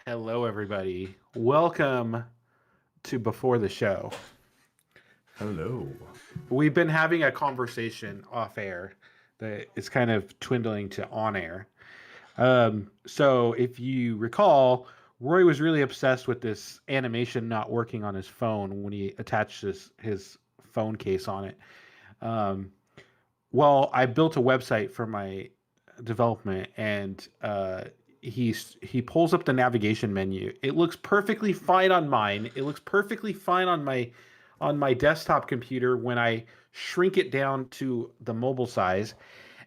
Hello, everybody. Welcome to Before the Show. Hello. We've been having a conversation off air that is kind of dwindling to on air. So, if you recall, Roy was really obsessed with this animation not working on his phone when he attached his phone case on it. Well, I built a website for my development, and he pulls up the navigation menu. It looks perfectly fine on mine. It looks perfectly fine on my desktop computer when I shrink it down to the mobile size,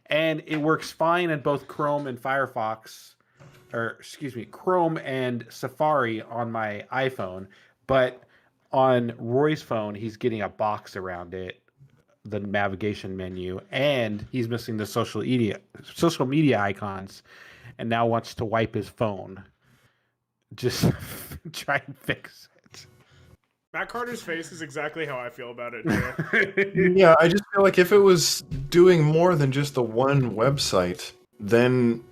and it works fine in both Chrome and Firefox, or excuse me, Chrome and Safari on my iPhone. But on Roy's phone, he's getting a box around it, the navigation menu, and he's missing the social media icons, and now wants to wipe his phone. Just try and fix it. Matt Carter's face is exactly how I feel about it too. Yeah, I just feel like if it was doing more than just the one website, then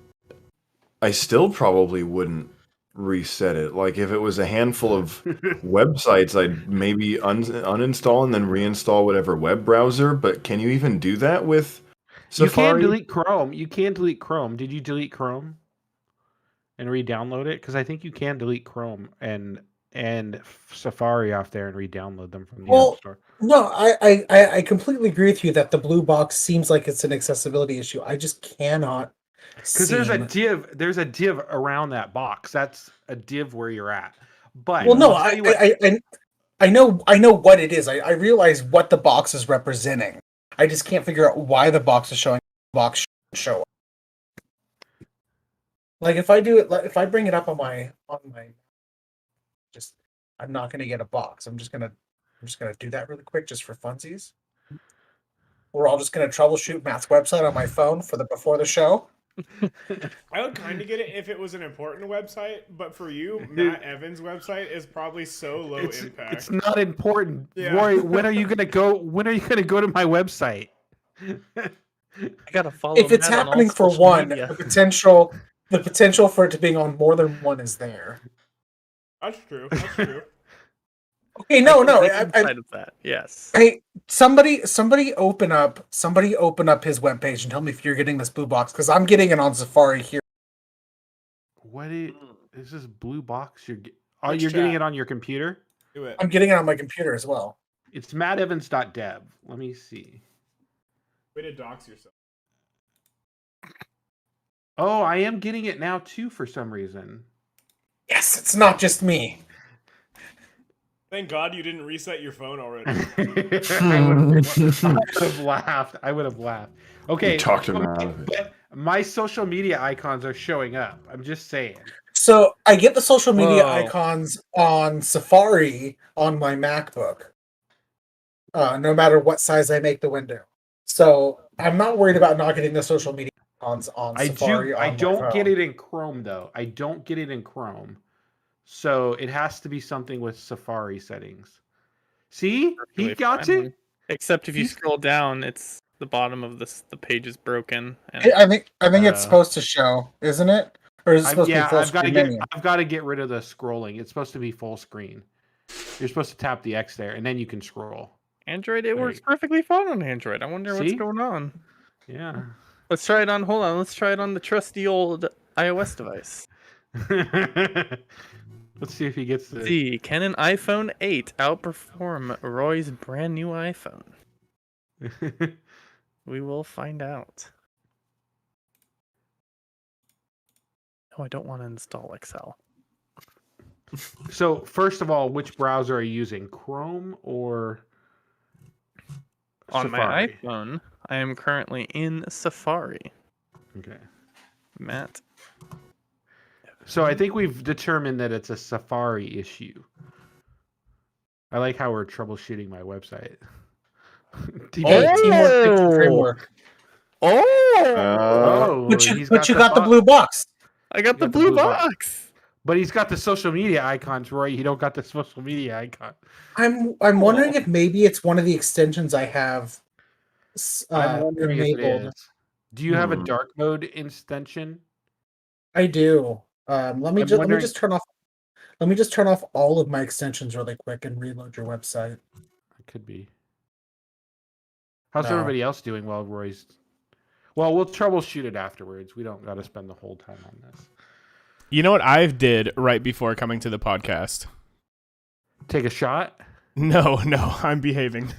I still probably wouldn't reset it. Like if it was a handful of websites, I'd maybe uninstall and then reinstall whatever web browser. But can you even do that with Safari? You can delete Chrome. You can delete Chrome. Did you delete Chrome and re-download it? Because I think you can delete Chrome and Safari off there and re-download them from the App Store. No, I completely agree with you that the blue box seems like it's an accessibility issue. I just cannot. Because there's a div around that box. That's a div where you're at. But well, no, I know what it is. I realize what the box is representing. I just can't figure out why the box is showing. The box shouldn't show up. Like if I do it, if I bring it up on my, I'm not going to get a box. I'm just gonna do that really quick just for funsies. We're all just going to troubleshoot Matt's website on my phone for before the show. I would kind of get it if it was an important website, but for you, Matt Evans' website is probably so low impact. It's not important. Yeah. Roy, when are you gonna go to my website? I gotta follow. If it's happening for one, the potential for it to being on more than one is there. That's true. That's true. Okay, no. Inside of that, yes. Hey, somebody open up his webpage and tell me if you're getting this blue box, because I'm getting it on Safari here. What is this blue box? You're getting it on your computer? Do it. I'm getting it on my computer as well. It's mattevans.dev. Let me see. Way to dox yourself. Oh, I am getting it now too for some reason. Yes, it's not just me. Thank God you didn't reset your phone already. I would have laughed. Okay. Talk him out of it. My social media icons are showing up. I'm just saying. So I get the social media icons on Safari on my MacBook, no matter what size I make the window. So I'm not worried about not getting the social media icons on Safari. I don't get it in Chrome though. I don't get it in Chrome. So it has to be something with Safari settings. See? He got it? Except if you scroll down, it's the bottom of the page is broken. And I think it's supposed to show, isn't it? Or is it supposed to be full screen? I've got to get rid of the scrolling. It's supposed to be full screen. You're supposed to tap the X there, and then you can scroll. Android, it works perfectly fine on Android. I wonder what's going on. Yeah. Let's try it on. Hold on. Let's try it on the trusty old iOS device. Let's see if he gets the... See, can an iPhone 8 outperform Roy's brand new iPhone? We will find out. Oh, I don't want to install Excel. So, first of all, which browser are you using? Chrome or on Safari? My iPhone, I am currently in Safari. Okay. Matt. So I think we've determined that it's a Safari issue. I like how we're troubleshooting my website. Teamwork framework. But you got the blue box. I got the blue box. But he's got the social media icons, Roy. You don't got the social media icon. I'm wondering if maybe it's one of the extensions I have I'm wondering if it is. Do you have a dark mode extension? I do. Let me I'm just wondering- turn off. Let me just turn off all of my extensions really quick and reload your website. It could be. How's No. everybody else doing while Roy's? Well, we'll troubleshoot it afterwards. We don't got to spend the whole time on this. You know what I did right before coming to the podcast? Take a shot. No, I'm behaving.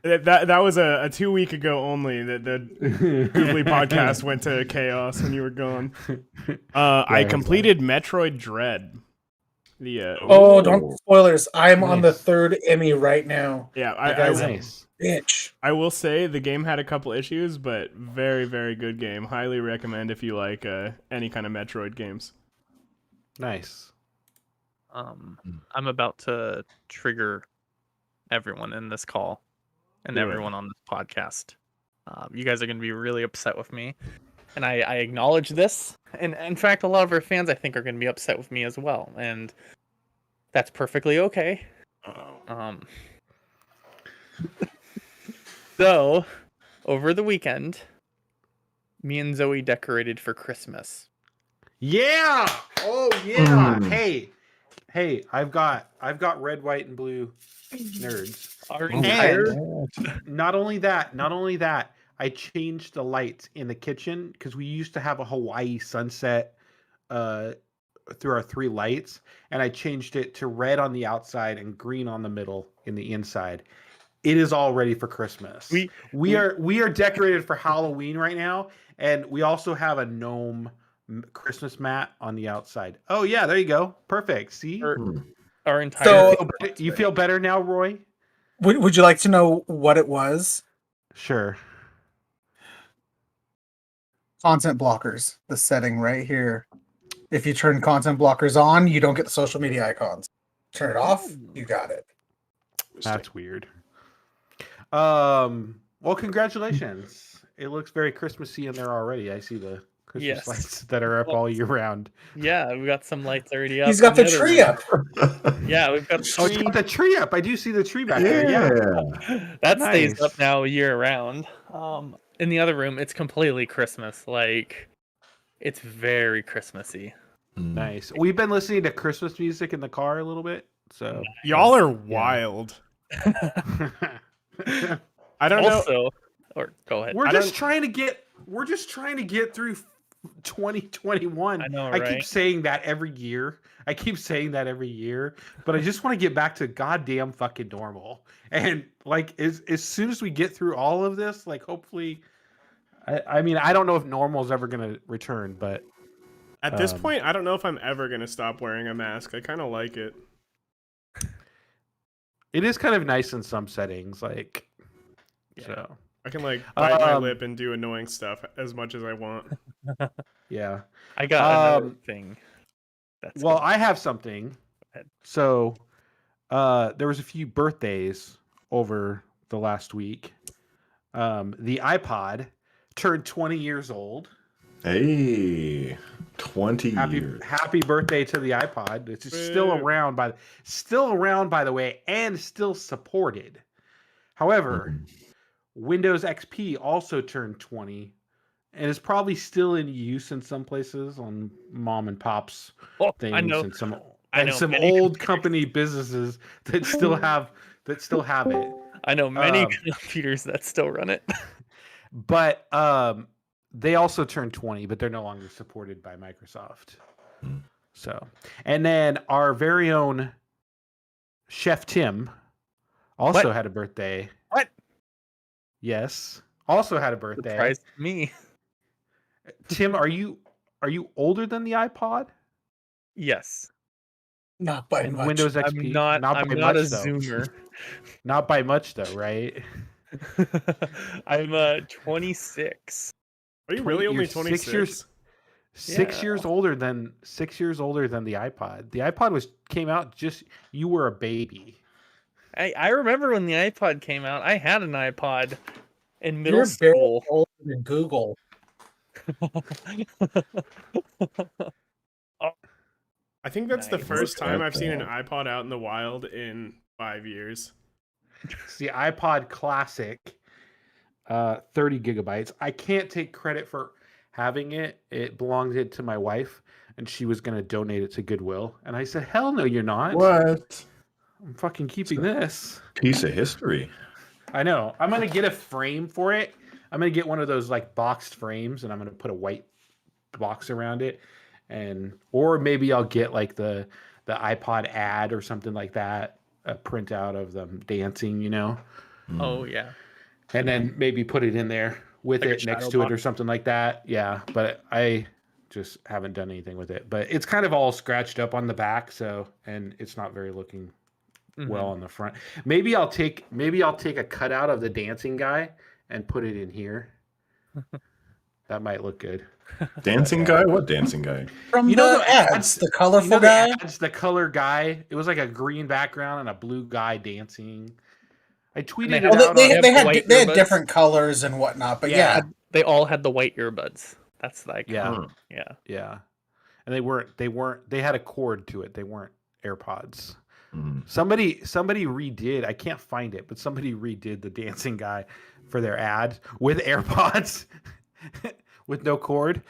That was a 2 week ago only that the Googly podcast went to chaos when you were gone. I completed Metroid Dread. Don't spoilers. I'm on the Nice. 3rd Emmy right now. Yeah, That guy's a Nice. bitch. I will say the game had a couple issues, but very, very good game. Highly recommend if you like any kind of Metroid games. Nice. I'm about to trigger everyone in this call and Do it. everyone on this podcast. You guys are going to be really upset with me, and I acknowledge this. And in fact, a lot of our fans, I think, are going to be upset with me as well, and that's perfectly okay. So, over the weekend, me and Zoe decorated for Christmas. Yeah. Oh yeah. Hey. I've got red, white, and blue nerds. Our And entire not only that, I changed the lights in the kitchen because we used to have a Hawaii sunset through our 3 lights, and I changed it to red on the outside and green on the middle in the inside. It is all ready for Christmas. We are decorated for Halloween right now, and we also have a gnome Christmas mat on the outside. Oh yeah, there you go. Perfect. See? our entire You feel better now, Roy? Would you like to know what it was? Sure. Content blockers. The setting right here. If you turn content blockers on, you don't get the social media icons. Turn it off, you got it. That's weird. Well, congratulations. It looks very Christmassy in there already. I see the Christmas lights that are up all year round. Yeah, we've got some lights already up. He's got the in other tree room. up. Yeah, we've got Oh, it's got the tree up. I do see the tree back there. Yeah. that stays Nice. up now year round. In the other room, it's completely Christmas. Like, it's very Christmassy. Nice. We've been listening to Christmas music in the car a little bit. So Y'all are wild. I don't know. Also, or go ahead. we're just trying to get through 2021. I know, I right? keep saying that every year. But I just want to get back to goddamn fucking normal. And like as soon as we get through all of this, like hopefully, I mean, I don't know if normal is ever going to return, but At this point, I don't know if I'm ever going to stop wearing a mask. I kind of like it. it is kind of nice in some settings. Like, Yeah. so I can like bite my lip and do annoying stuff as much as I want. yeah. I got another Um, thing. That's Well, gonna- I have something. ahead. So, there was a few birthdays over the last week. The iPod turned 20 years old. Hey, 20 years. Happy birthday to the iPod. It's still around by the way, and still supported. However, Windows XP also turned 20 and is probably still in use in some places on mom and pops Oh, things I know. and some I know some many old company businesses that still have it. I know many um, computers that still run it. But they also turned 20, but they're no longer supported by Microsoft. So, and then our very own Chef Tim also What? had a birthday. What? Yes, also had a birthday. Surprised me. Tim, are you older than the iPod Yes. Not by and much. Windows I'm XP? not by a much, though. Zoomer. Not by much though, right? I'm 26. Are you really only You're 26? 6 years. 6 years older than the iPod. The iPod came out just you were a baby. I remember when the iPod came out. I had an iPod in middle You're barely school. older than Google. I think that's the Nice. first Look time at I've seen an that. iPod out in the wild in 5 years. It's the iPod Classic. 30 gigabytes. I can't take credit for having it. It belonged to my wife, and she was going to donate it to Goodwill. And I said, hell no, you're not. What? I'm fucking keeping this. Piece of history. I know. I'm going to get a frame for it. I'm going to get one of those like boxed frames, and I'm going to put a white box around it. Or maybe I'll get like the iPod ad or something like that, a printout of them dancing, you know? Oh yeah. And then maybe put it in there with Like a it next shadow to it box. or something like that. Yeah, but I just haven't done anything with it. But it's kind of all scratched up on the back, and it's not very looking well on the front. Maybe I'll take a cutout of the dancing guy and put it in here. That might look good. Dancing guy? What dancing guy? From You know the the ads, the colorful You know the guy. ads, the color guy. It was like a green background and a blue guy dancing. I tweeted they it have- Well, out. they, on, they had white they had earbuds. different colors and whatnot, but Yeah. yeah. They all had the white earbuds. That's like Yeah. yeah. Yeah, and they had a cord to it. They weren't AirPods. Mm. Somebody redid. I can't find it, but somebody redid the dancing guy for their ad with AirPods, with no cord.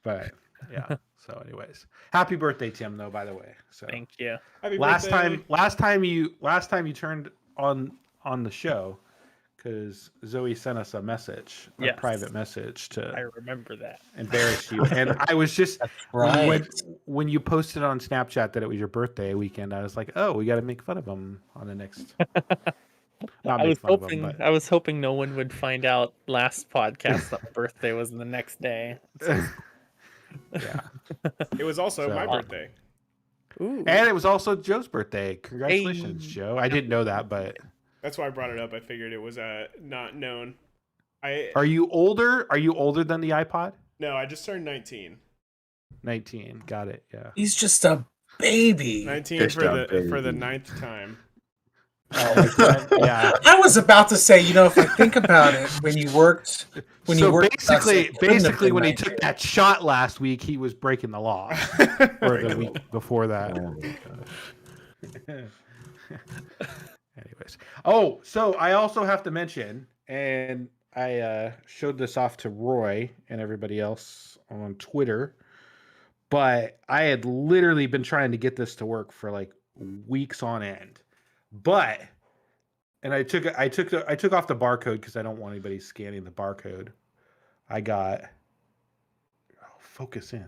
But yeah. So, anyways, happy birthday, Tim. Though, by the way. So Thank you. Happy last birthday. time you turned on the show, because Zoe sent us a message, a Yes. private message I to remember that. embarrass you, and I was just Right. when you posted on Snapchat that it was your birthday weekend, I was like, oh, we got to make fun of him on the next. Not I make was fun of hoping him, I was hoping no one would find out last podcast that my birthday was the next day. but yeah. It was also So- my birthday. Ooh. And it was also Joe's birthday. Congratulations, Hey. Joe. I didn't know that, but That's why I brought it up. I figured it was not known. are you older? Are you older than the iPod? No, I just turned 19. 19. Got it. Yeah. He's just a baby. 19 Fished for out the baby. 9th time. Yeah. I was about to say, if I think about it, when you worked with us, it couldn't have basically been when he 19. took that shot last week, he was breaking the law. Or the week before that. Oh my gosh. Anyways. Oh, so I also have to mention, and I showed this off to Roy and everybody else on Twitter, but I had literally been trying to get this to work for like weeks on end. And I took off the barcode because I don't want anybody scanning the barcode. I got focus in.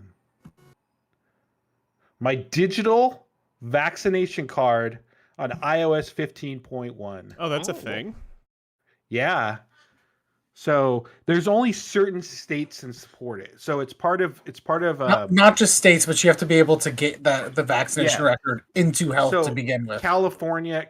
My digital vaccination card on iOS 15.1. Oh, that's a thing. Yeah. So there's only certain states that support it. So it's part of Not just states, but you have to be able to get the vaccination Yeah. record into health So to begin with. California,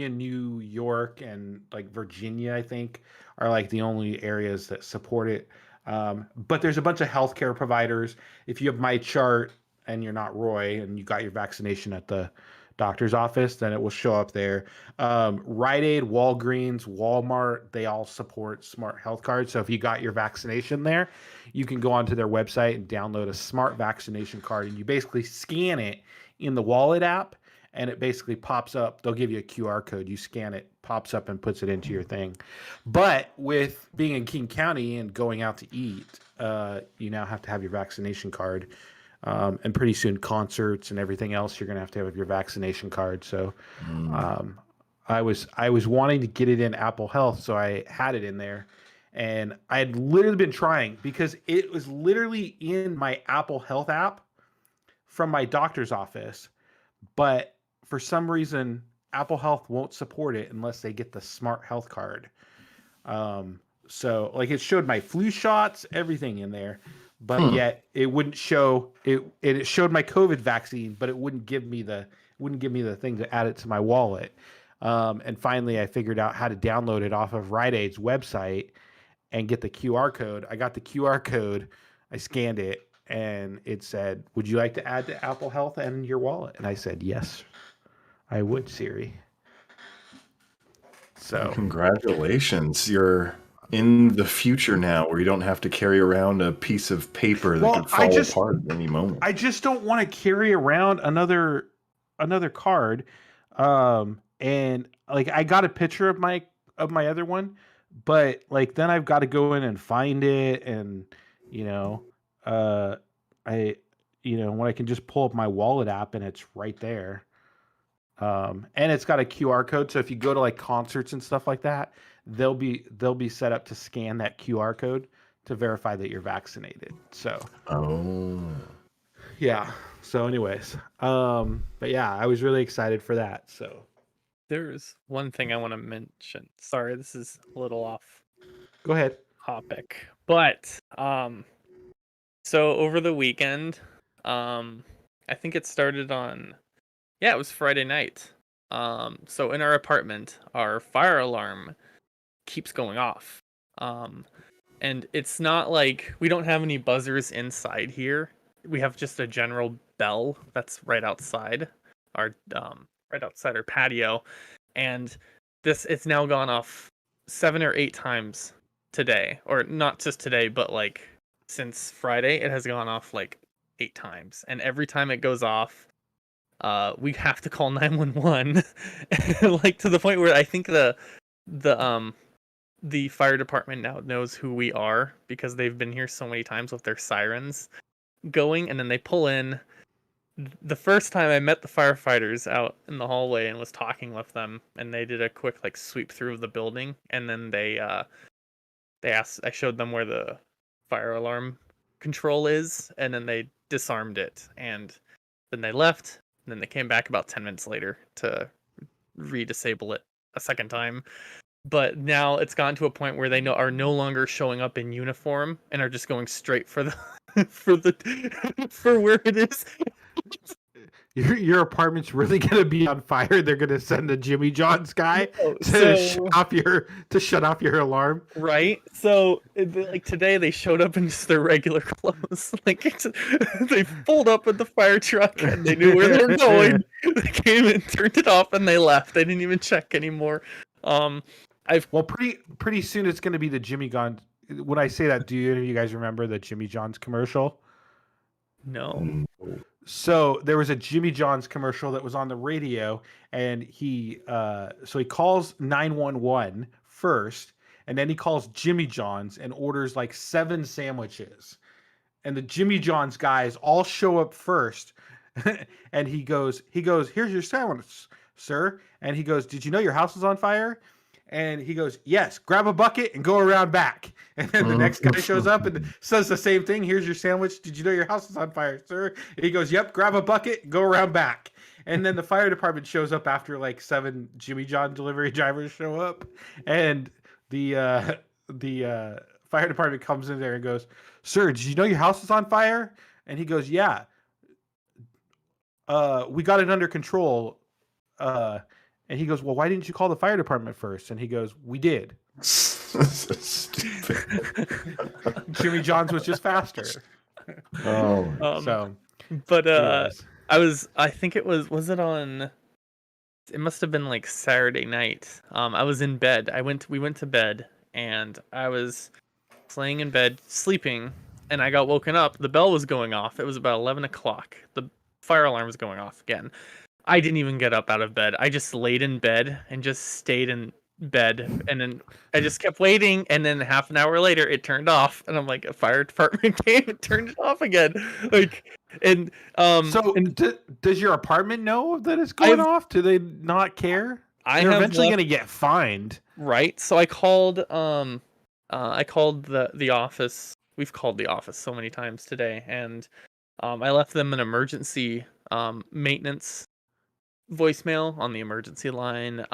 New York, and like Virginia, I think, are like the only areas that support it. But there's a bunch of healthcare providers. If you have My Chart and you're not Roy and you got your vaccination at the doctor's office, then it will show up there. Rite Aid, Walgreens, Walmart, they all support smart health cards. So if you got your vaccination there, you can go onto their website and download a smart vaccination card, and you basically scan it in the wallet app, and it basically pops up. They'll give you a QR code. You scan it, pops up, and puts it into your thing. But with being in King County and going out to eat, you now have to have your vaccination card. And pretty soon concerts and everything else, you're going to have your vaccination card. So I was wanting to get it in Apple Health, so I had it in there. And I had literally been trying because it was literally in my Apple Health app from my doctor's office. But for some reason, Apple Health won't support it unless they get the smart health card. So like it showed my flu shots, everything in there. But yet it wouldn't show it. It showed my COVID vaccine, but it wouldn't give me the thing to add it to my wallet. And finally, I figured out how to download it off of Rite Aid's website and get the QR code. I got the QR code. I scanned it, and it said, "Would you like to add to Apple Health and your wallet?" And I said, "Yes, I would, Siri." So Congratulations. You're in the future now where you don't have to carry around a piece of paper that could fall apart at any moment. I just don't want to carry around another card. And like I got a picture of my other one, but like then I've got to go in and find it, and you know, uh, I, when I can just pull up my wallet app and it's right there. And it's got a QR code, so if you go to like concerts and stuff like that, they'll be set up to scan that QR code to verify that you're vaccinated. So Oh. yeah. So anyways, but yeah, I was really excited for that. So There's one thing I want to mention. Sorry, this is a little off go ahead. topic, but so over the weekend, I think it started on, yeah, it was Friday night. So in our apartment, our fire alarm keeps going off. And it's not like we don't have any buzzers inside here. We have just a general bell that's right outside our patio, and it's now gone off 7 or 8 times today, or not just today, but like since Friday, it has gone off like 8 times, and every time it goes off, we have to call 911, like to the point where I think the the fire department now knows who we are because they've been here so many times with their sirens going, and then they pull in. The first time I met the firefighters out in the hallway and was talking with them, and they did a quick like sweep through of the building, and then I showed them where the fire alarm control is, and then they disarmed it, and then they left, and then they came back about 10 minutes later to re-disable it a second time. But now it's gotten to a point where they are no longer showing up in uniform and are just going straight for the for where it is. Your apartment's really gonna be on fire. They're gonna send the Jimmy John's guy Oh, to so- shut off your alarm. Right? So, like today, they showed up in just their regular clothes. Like they pulled up with the fire truck and they knew where they were going. They came and turned it off and they left. They didn't even check anymore. Well, pretty soon it's gonna be the Jimmy John. When I say that, do any of you guys remember the Jimmy John's commercial? No. So there was a Jimmy John's commercial that was on the radio, and he calls 911 first, and then he calls Jimmy John's and orders like 7 sandwiches, and the Jimmy John's guys all show up first, and he goes, here's your sandwich, sir, and he goes, did you know your house is on fire? And he goes, yes, grab a bucket and go around back. And then the next guy shows up and says the same thing. Here's your sandwich. Did you know your house is on fire, sir? And he goes, yep, grab a bucket and go around back. And then the fire department shows up after like 7 Jimmy John delivery drivers show up. And the fire department comes in there and goes, sir, did you know your house is on fire? And he goes, yeah. We got it under control. And he goes, well, why didn't you call the fire department first? And he goes, we did. Stupid. Jimmy John's was just faster. Oh. So, But anyways. I think it was it must have been like Saturday night. I was in bed. We went to bed, and I was laying in bed sleeping, and I got woken up. The bell was going off. It was about 11 o'clock. The fire alarm was going off again. I didn't even get up out of bed. I just laid in bed and just stayed in bed, and then I just kept waiting, and then half an hour later it turned off, and I'm like, a fire department came and turned it off again. Like, and does your apartment know that it's going off? Do they not care? They're eventually going to get fined, right? So I called the office. We've called the office so many times today, and I left them an emergency maintenance voicemail on the emergency line.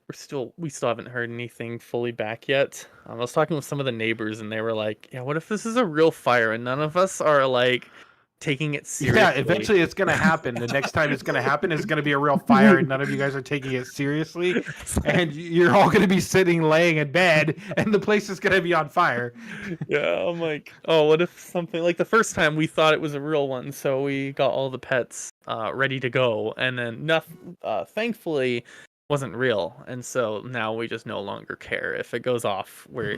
We still haven't heard anything fully back yet. I was talking with some of the neighbors, and they were like, yeah, what if this is a real fire and none of us are like taking it seriously? Yeah, eventually it's going to happen. The next time it's going to happen is going to be a real fire, and none of you guys are taking it seriously, and you're all going to be laying in bed, and the place is going to be on fire. Yeah, I'm like, oh, what if something like the first time we thought it was a real one, so we got all the pets ready to go, and then nothing, thankfully, wasn't real, and so now we just no longer care if it goes off. We'll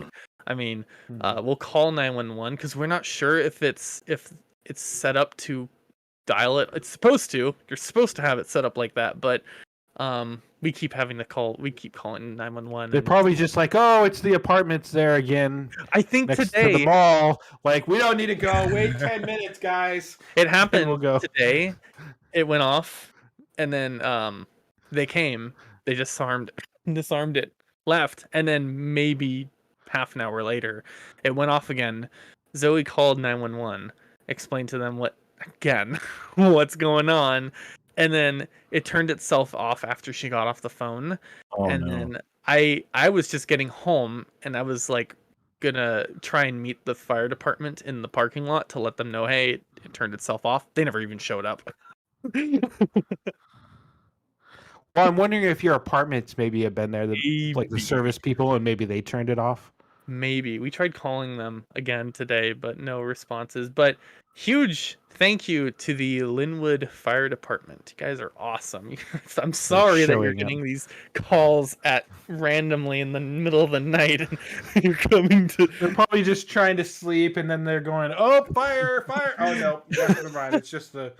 call 911 because we're not sure if it's set up to dial it. It's supposed to. You're supposed to have it set up like that, but We keep having to call. We keep calling 911. They're probably just like, oh, it's the apartments there again I think next to the today mall. Like, we don't need to go. Wait 10 minutes, guys. it And happened. we'll go. Today, it went off, and then they came. They just disarmed it, left, and then maybe half an hour later, it went off again. Zoe called 911, explained to them what's going on, and then it turned itself off after she got off the phone. Oh, And no. then I was just getting home, and I was like gonna try and meet the fire department in the parking lot to let them know, hey, it turned itself off. They never even showed up. Well, I'm wondering if your apartments maybe have been there, like the Maybe. service people, and maybe they turned it off. Maybe. We tried calling them again today, but no responses. But huge thank you to the Linwood Fire Department. You guys are awesome. I'm sorry that you're showing up. getting these calls at randomly in the middle of the night and you're coming to They're probably just trying to sleep, and then they're going, "Oh, fire, fire!" Oh no, never mind. It's just the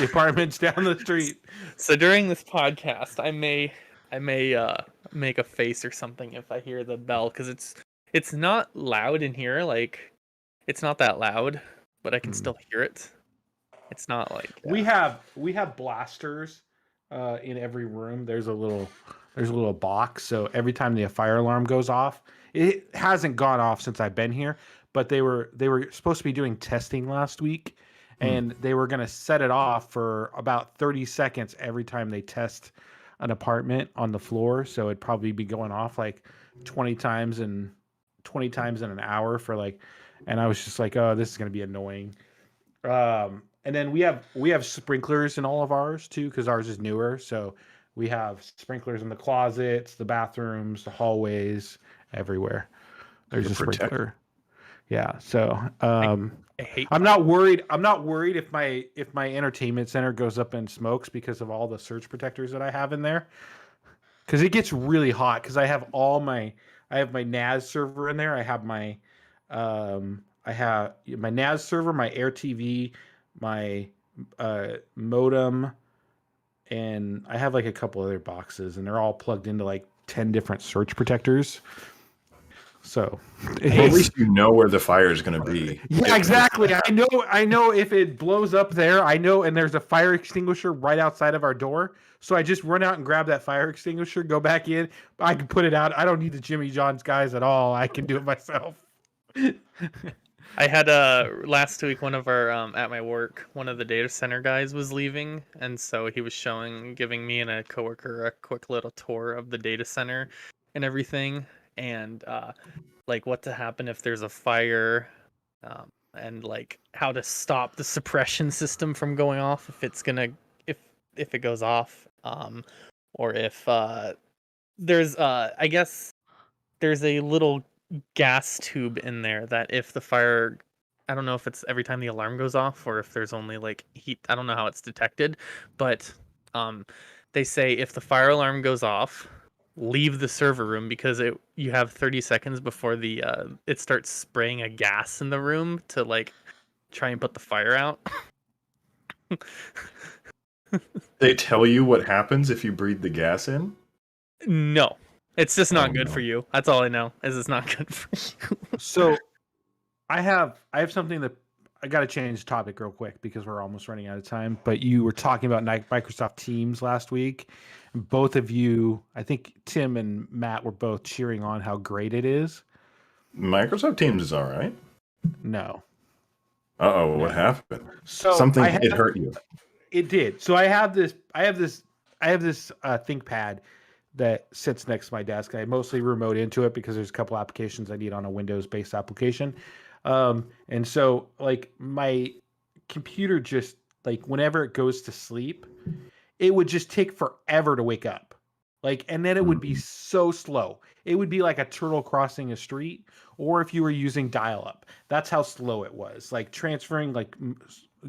apartments down the street. So during this podcast, I may make a face or something if I hear the bell, because it's not loud in here. Like, it's not that loud, but I can still hear it. It's not like We have blasters in every room. There's a little box, so every time the fire alarm goes off, it hasn't gone off since I've been here, but they were supposed to be doing testing last week, and they were going to set it off for about 30 seconds every time they test an apartment on the floor, so it'd probably be going off like 20 times in an hour for like, and I was just like, oh, this is going to be annoying. And then we have sprinklers in all of ours too, because ours is newer. So we have sprinklers in the closets, the bathrooms, the hallways, everywhere. There's To a protect. sprinkler. Yeah. So I hate I'm not worried. I'm not worried if my entertainment center goes up in smokes because of all the surge protectors that I have in there. Because it gets really hot. Because I have my NAS server in there. I have my NAS server, my Air TV, my modem, and I have like a couple other boxes, and they're all plugged into like 10 different surge protectors. So Well, at least you know where the fire is going to be. yeah, exactly. I know if it blows up there, I know, and there's a fire extinguisher right outside of our door. So I just run out and grab that fire extinguisher, go back in. I can put it out. I don't need the Jimmy John's guys at all. I can do it myself. I had last week, one of our at my work, one of the data center guys was leaving, and so he was giving me and a coworker a quick little tour of the data center and everything, and like what to happen if there's a fire, and like how to stop the suppression system from going off if it goes off, or if there's I guess there's a little gas tube in there that if the fire, I don't know if it's every time the alarm goes off or if there's only like heat, I don't know how it's detected, but they say if the fire alarm goes off, leave the server room, because you have 30 seconds before the it starts spraying a gas in the room to like try and put the fire out. They tell you what happens if you breathe the gas in? No, it's just not Oh, good no. for you. That's all I know, is it's not good for you. So I have something that I got to change the topic real quick because we're almost running out of time. But you were talking about Microsoft Teams last week. Both of you, I think Tim and Matt, were both cheering on how great it is. Microsoft Teams is all right. No. Uh-oh, what happened? So Something I it hurt you. It did. So I have this ThinkPad that sits next to my desk. I mostly remote into it because there's a couple applications I need on a Windows-based application. And so like my computer just like whenever it goes to sleep, it would just take forever to wake up. Like, and then it would be so slow. It would be like a turtle crossing a street, or if you were using dial-up. That's how slow it was. Like transferring, like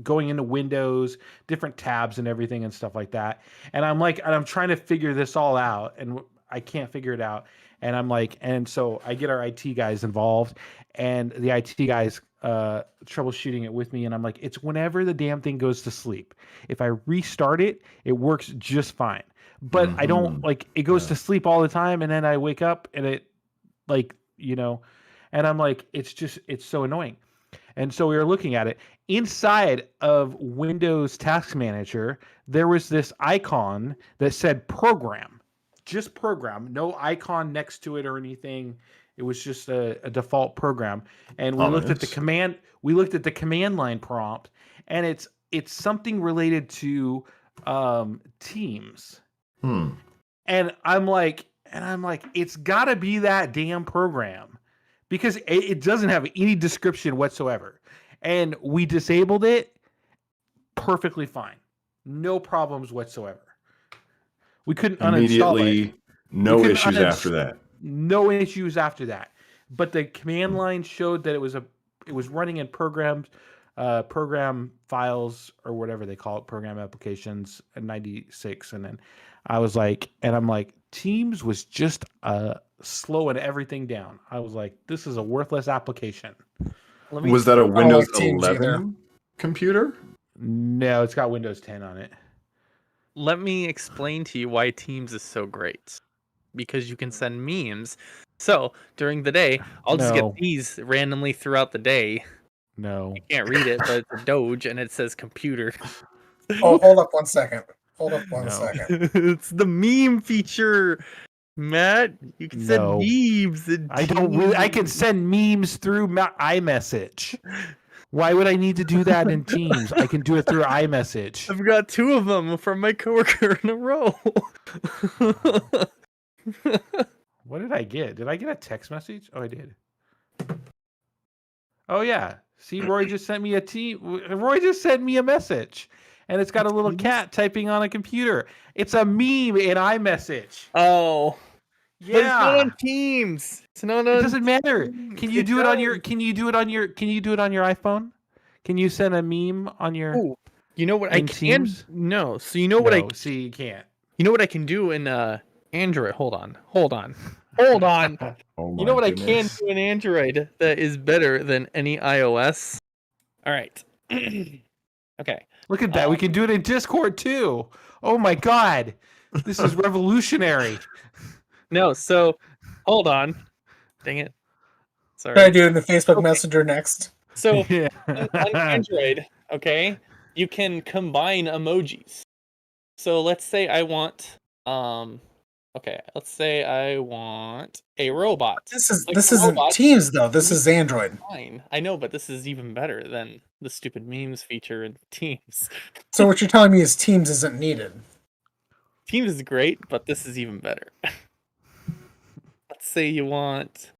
going into Windows, different tabs and everything and stuff like that. And I'm trying to figure this all out, and I can't figure it out. And I'm like, and so I get our IT guys involved, and the IT guys troubleshooting it with me, and I'm like, it's whenever the damn thing goes to sleep. If I restart it, it works just fine. But I don't like it goes to sleep all the time, and then I wake up and it like and I'm like, it's so annoying. And so we were looking at it inside of Windows Task Manager. There was this icon that said program, just program, no icon next to it or anything. It was just a default program. And we looked at the command. We looked at the command line prompt, and it's something related to Teams. And I'm like, it's got to be that damn program, because it doesn't have any description whatsoever. And we disabled it perfectly fine. No problems whatsoever. We couldn't immediately uninstall it. No issues after that. No issues after that. But the command line showed that it was running in program files or whatever they call it, program applications at 96. And then I'm like, Teams was just slowing everything down. I was like, this is a worthless application. Was that a Windows 11 computer? No, it's got Windows 10 on it. Let me explain to you why Teams is so great. Because you can send memes. So during the day, I'll just get these randomly throughout the day. No. You can't read it, but it's a Doge and it says computer. Oh, hold up one second. Second. It's the meme feature, Matt. You can send memes. I can send memes through iMessage. Why would I need to do that in Teams? I can do it through iMessage. I've got 2 of them from my coworker in a row. What did I get? Did I get a text message? Oh, I did. Oh yeah. See, Roy just sent me a message, and it's got a little cat typing on a computer. It's a meme in iMessage. Oh, yeah. But it's not on Teams. It's not on. It doesn't matter. Can you do it on your iPhone? Can you send a meme on your? Oh, you know what I can? Teams? No. So you know what I see. You can't. You know what I can do in Android? Hold on. Oh you know what I can do in Android that is better than any iOS? All right. Okay. Look at that. We can do it in Discord too. Oh my God. This is revolutionary. No, so hold on. Dang it. Sorry. Can I do it in the Facebook Messenger next? So on Android, okay, you can combine emojis. So let's say I want let's say I want a robot. This isn't Teams though. This is Android. Fine. I know, but this is even better than the stupid memes feature in Teams. So what you're telling me is Teams isn't needed. Teams is great, but this is even better. Let's say you want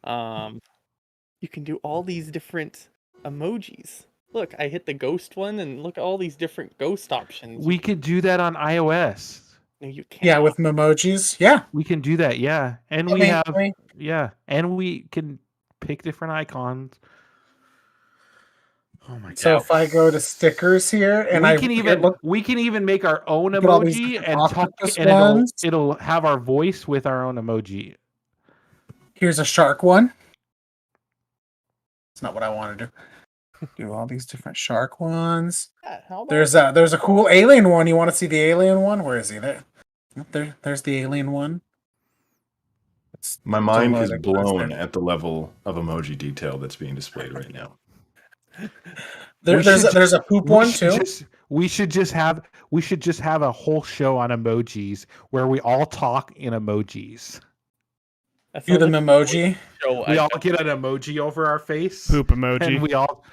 you can do all these different emojis. Look, I hit the ghost one, and look at all these different ghost options. We could do that on iOS. No, you can't. Yeah, with emojis. Yeah, we can do that. Yeah, and and we can pick different icons. Oh my God! So if I go to stickers here, and we can even make our own emoji and talk, and it'll have our voice with our own emoji. Here's a shark one. It's not what I want to do. Do all these different shark ones. Yeah, there's a cool alien one. You want to see the alien one? Where is he? There's the alien one. My mind is blown at the level of emoji detail that's being displayed right now. There's a poop one too. We should just have a whole show on emojis where we all talk in emojis. Do the emoji. We all get an emoji over our face. Poop emoji. And we all.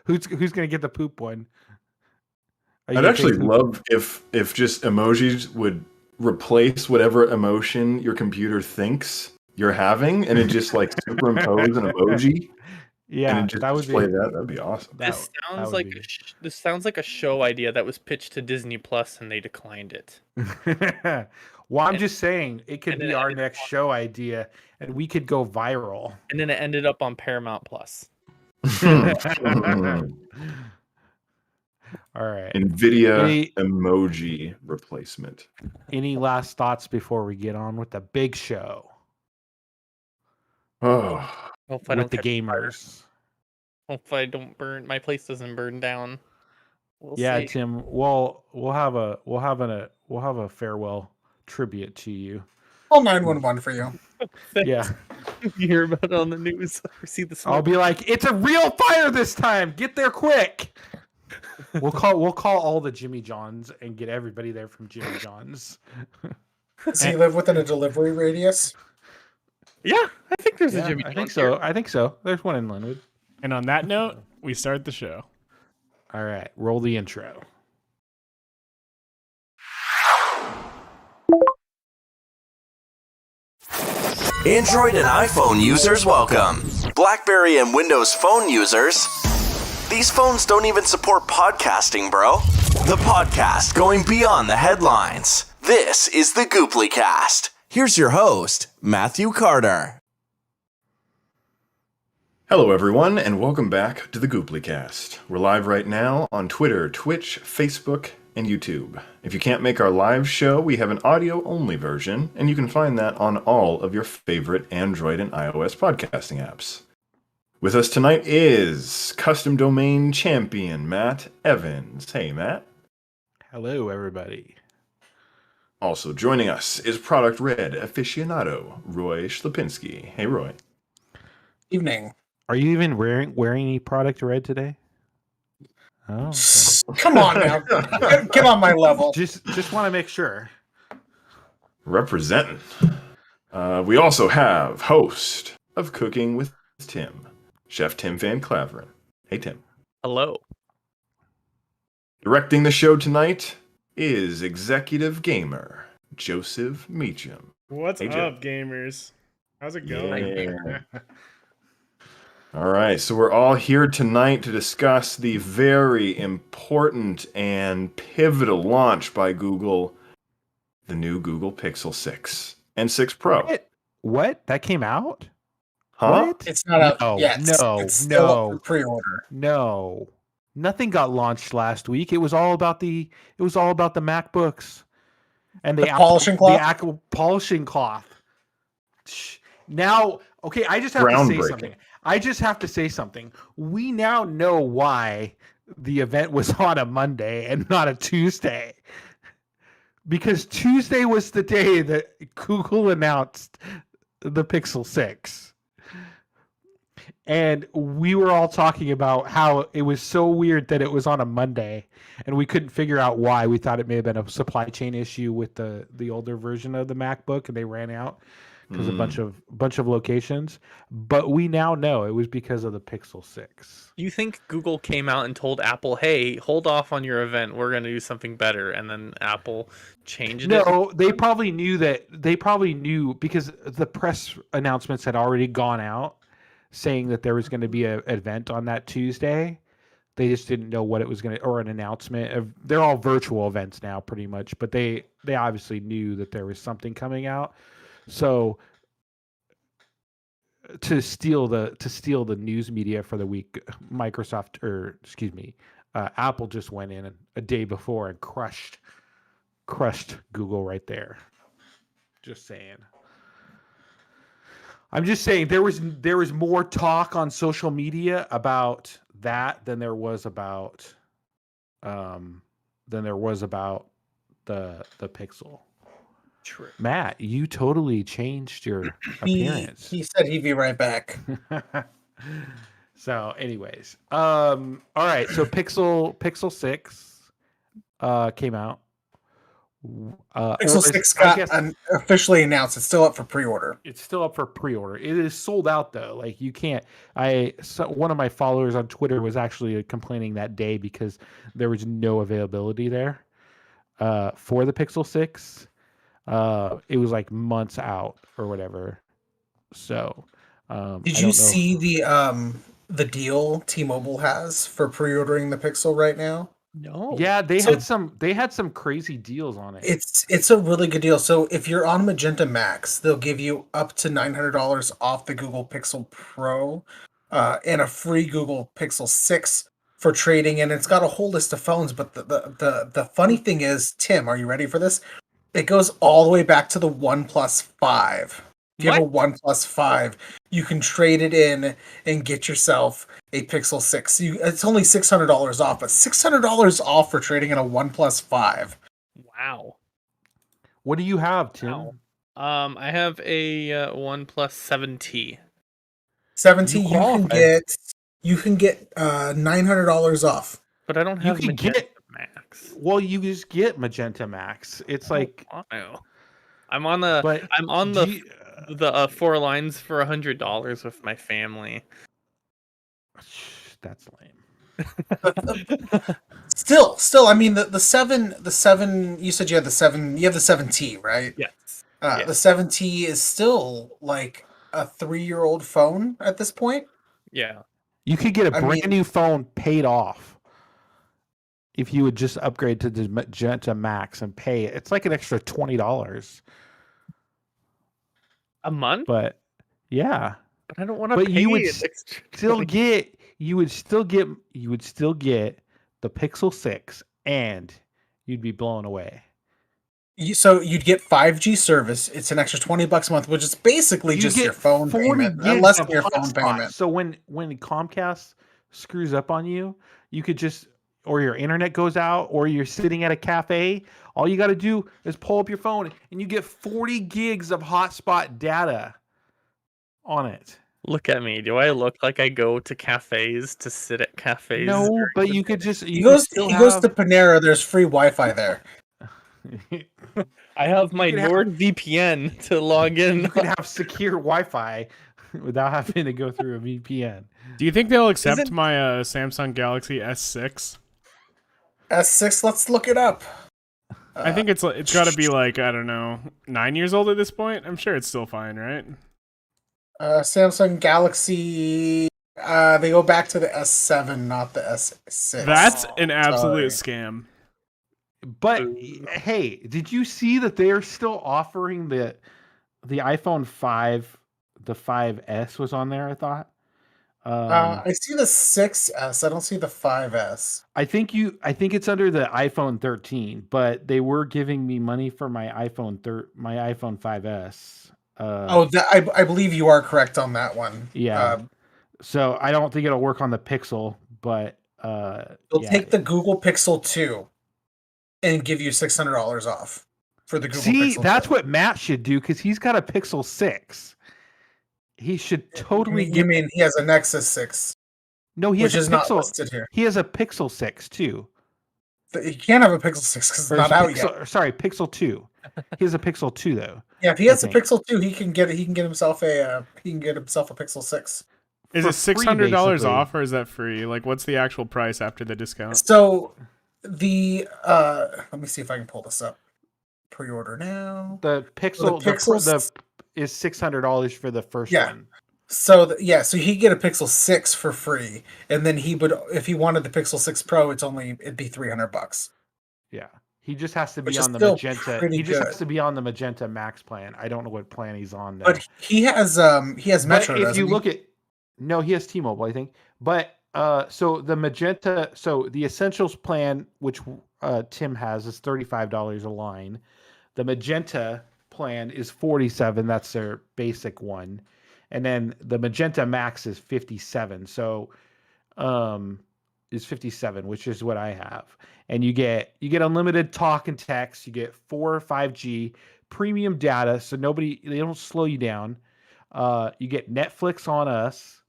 Who's gonna get the poop one? I'd actually love if just emojis would replace whatever emotion your computer thinks you're having, and it just like superimpose an emoji. Yeah, and just display that. That'd be awesome. This sounds like a show idea that was pitched to Disney Plus and they declined it. Well, I'm just saying it could be our next show idea, and we could go viral. And then it ended up on Paramount Plus. All right. NVIDIA emoji replacement. Any last thoughts before we get on with the big show? Oh, with the gamers. Hope my place doesn't burn down. We'll Yeah, see. Tim. We'll have a farewell tribute to you. Call 911 for you. Yeah, You hear about it on the news or see the I'll smoke. be like, it's a real fire this time. Get there quick. We'll call all the Jimmy Johns and get everybody there from Jimmy John's. Does he live within a delivery radius? Yeah, I think there's a Yeah, Jimmy I John's think here. so. I think so. There's one in Linwood. And on that note, we start the show. All right, roll the intro. Android and iPhone users, welcome. BlackBerry and Windows Phone users, these phones don't even support podcasting, bro. The podcast going beyond the headlines. This is the Gooplycast. Here's your host, Matthew Carter. Hello, everyone, and welcome back to the Gooplycast. We're live right now on Twitter, Twitch, Facebook, and YouTube. If you can't make our live show, we have an audio-only version, and you can find that on all of your favorite Android and iOS podcasting apps. With us tonight is Custom Domain Champion Matt Evans. Hey, Matt. Hello, everybody. Also joining us is Product Red aficionado Roy Schlapinski. Hey, Roy. Evening. Are you even wearing any product red today? Oh, okay. Come on now. Get on my level. just want to make sure. Representing. We also have host of Cooking with Tim, Chef Tim Van Claveren. Hey, Tim. Hello. Directing the show tonight is executive gamer Joseph Meacham. What's Hey, Joe. up, gamers? How's it going? Yeah. All right, so we're all here tonight to discuss the very important and pivotal launch by Google, the new Google Pixel 6 and 6 Pro. What? That came out? Huh? What? It's not out No, yet. no, It's still up no. for pre-order. No. Nothing got launched last week. It was all about the MacBooks and the polishing cloth? The Apple polishing cloth. Now, okay, I just have to say Groundbreaking. something. We now know why the event was on a Monday and not a Tuesday. Because Tuesday was the day that Google announced the Pixel 6. And we were all talking about how it was so weird that it was on a Monday and we couldn't figure out why. We thought it may have been a supply chain issue with the older version of the MacBook and they ran out because a bunch of locations. But we now know it was because of the Pixel 6. You think Google came out and told Apple, "Hey, hold off on your event. We're going to do something better," and then Apple changed it? No, they probably knew that. They probably knew because the press announcements had already gone out saying that there was going to be an event on that Tuesday. They just didn't know what it was going to, or an announcement of. They're all virtual events now, pretty much. But they obviously knew that there was something coming out. So to steal the news media for the week, Apple just went in a day before and crushed Google right there. Just saying. I'm just saying there was more talk on social media about that than there was about the Pixel. True. Matt, you totally changed your appearance. He said he'd be right back. So, anyways, all right. So Pixel 6 came out. Pixel 6 got officially announced. It's still up for pre-order. It's still up for pre-order. It is sold out though. Like you can't. One of my followers on Twitter was actually complaining that day because there was no availability there for the Pixel 6. It was like months out or whatever. So, did you see the deal T-Mobile has for pre-ordering the Pixel right now? No. Yeah, they had some crazy deals on it. It's a really good deal. So if you're on Magenta Max, they'll give you up to $900 off the Google Pixel Pro, and a free Google Pixel 6 for trading. And it's got a whole list of phones. But the funny thing is, Tim, are you ready for this? It goes all the way back to the OnePlus 5. If you have a OnePlus 5, you can trade it in and get yourself a Pixel 6. It's only $600 off, but $600 off for trading in a OnePlus 5. Wow. What do you have, Tim? Wow. I have a OnePlus 7T. 7T, You qualify. you can get $900 off. But I don't You have can Magenta get- Max. Well, you just get Magenta Max. It's like, I'm on the but I'm on do the you- the 4 lines for $100 with my family. that's lame. Still, I mean the 7, you said you have the 7T, right? Yes. The 7T is still like a 3-year-old phone at this point. Yeah. You could get a I brand mean- new phone paid off if you would just upgrade to the Magenta Max and pay it. It's like an extra $20. A month? But yeah, But I don't want to but pay you would an extra still 20. you would still get the Pixel 6 and you'd be blown away. So you'd get 5G service. It's an extra $20 a month, which is basically You just get your phone 40 payment, gigs less of than your phone hotspot. payment. So when Comcast screws up on you, you could just, or your internet goes out, or you're sitting at a cafe, all you got to do is pull up your phone and you get 40 gigs of hotspot data on it. Look at me. Do I look like I go to cafes to sit at cafes? No, during but the you day? could just He goes to Panera. There's free Wi-Fi there. I have my could have- NordVPN to log in. You could have secure Wi-Fi without having to go through a VPN. Do you think they'll accept Isn't- my Samsung Galaxy S6? S6. Let's look it up. I think it's got to be like, I don't know, 9 years old at this point. I'm sure it's still fine, right? Samsung Galaxy. They go back to the S7, not the S6. That's an absolute sorry. scam. But hey, did you see that they're still offering the iPhone 5? The 5S was on there, I thought. I see the 6S. I don't see the 5S. I think it's under the iPhone 13, but they were giving me money for my iPhone 5S. I believe you are correct on that one. Yeah. So I don't think it'll work on the Pixel, but They'll take the Google Pixel 2 and give you $600 off for the Google Pixel. See, that's 2. what Matt should do because he's got a Pixel 6. He should totally You mean he has a Nexus 6, No, he which has is a not Pixel. listed here. He has a Pixel 6 too. You can't have a Pixel 6 because it's not out yet. Sorry, Pixel 2. He has a Pixel 2 though. Yeah, if he has a think. Pixel 2, he can get himself a Pixel 6. Is For it free, $600 basically. off or is that free? Like, what's the actual price after the discount? So the let me see if I can pull this up. Pre-order now. The Pixel, Pixel is $600 for the first Yeah. one. So so he'd get a Pixel 6 for free, and then he would, if he wanted the Pixel 6 Pro, it'd be $300. Yeah. He just has to be Which is on the still Magenta. pretty He just has good. to be on the Magenta Max plan. I don't know what plan he's on though. But he has Metro. But if doesn't you he? look at, no, he has T-Mobile, I think. But so the Magenta, so the Essentials plan, which Tim has, is $35 a line. The Magenta plan is $47. That's their basic one, and then the Magenta Max is $57. So, is $57, which is what I have. And you get unlimited talk and text. You get 4 or 5G premium data, so they don't slow you down. You get Netflix on us.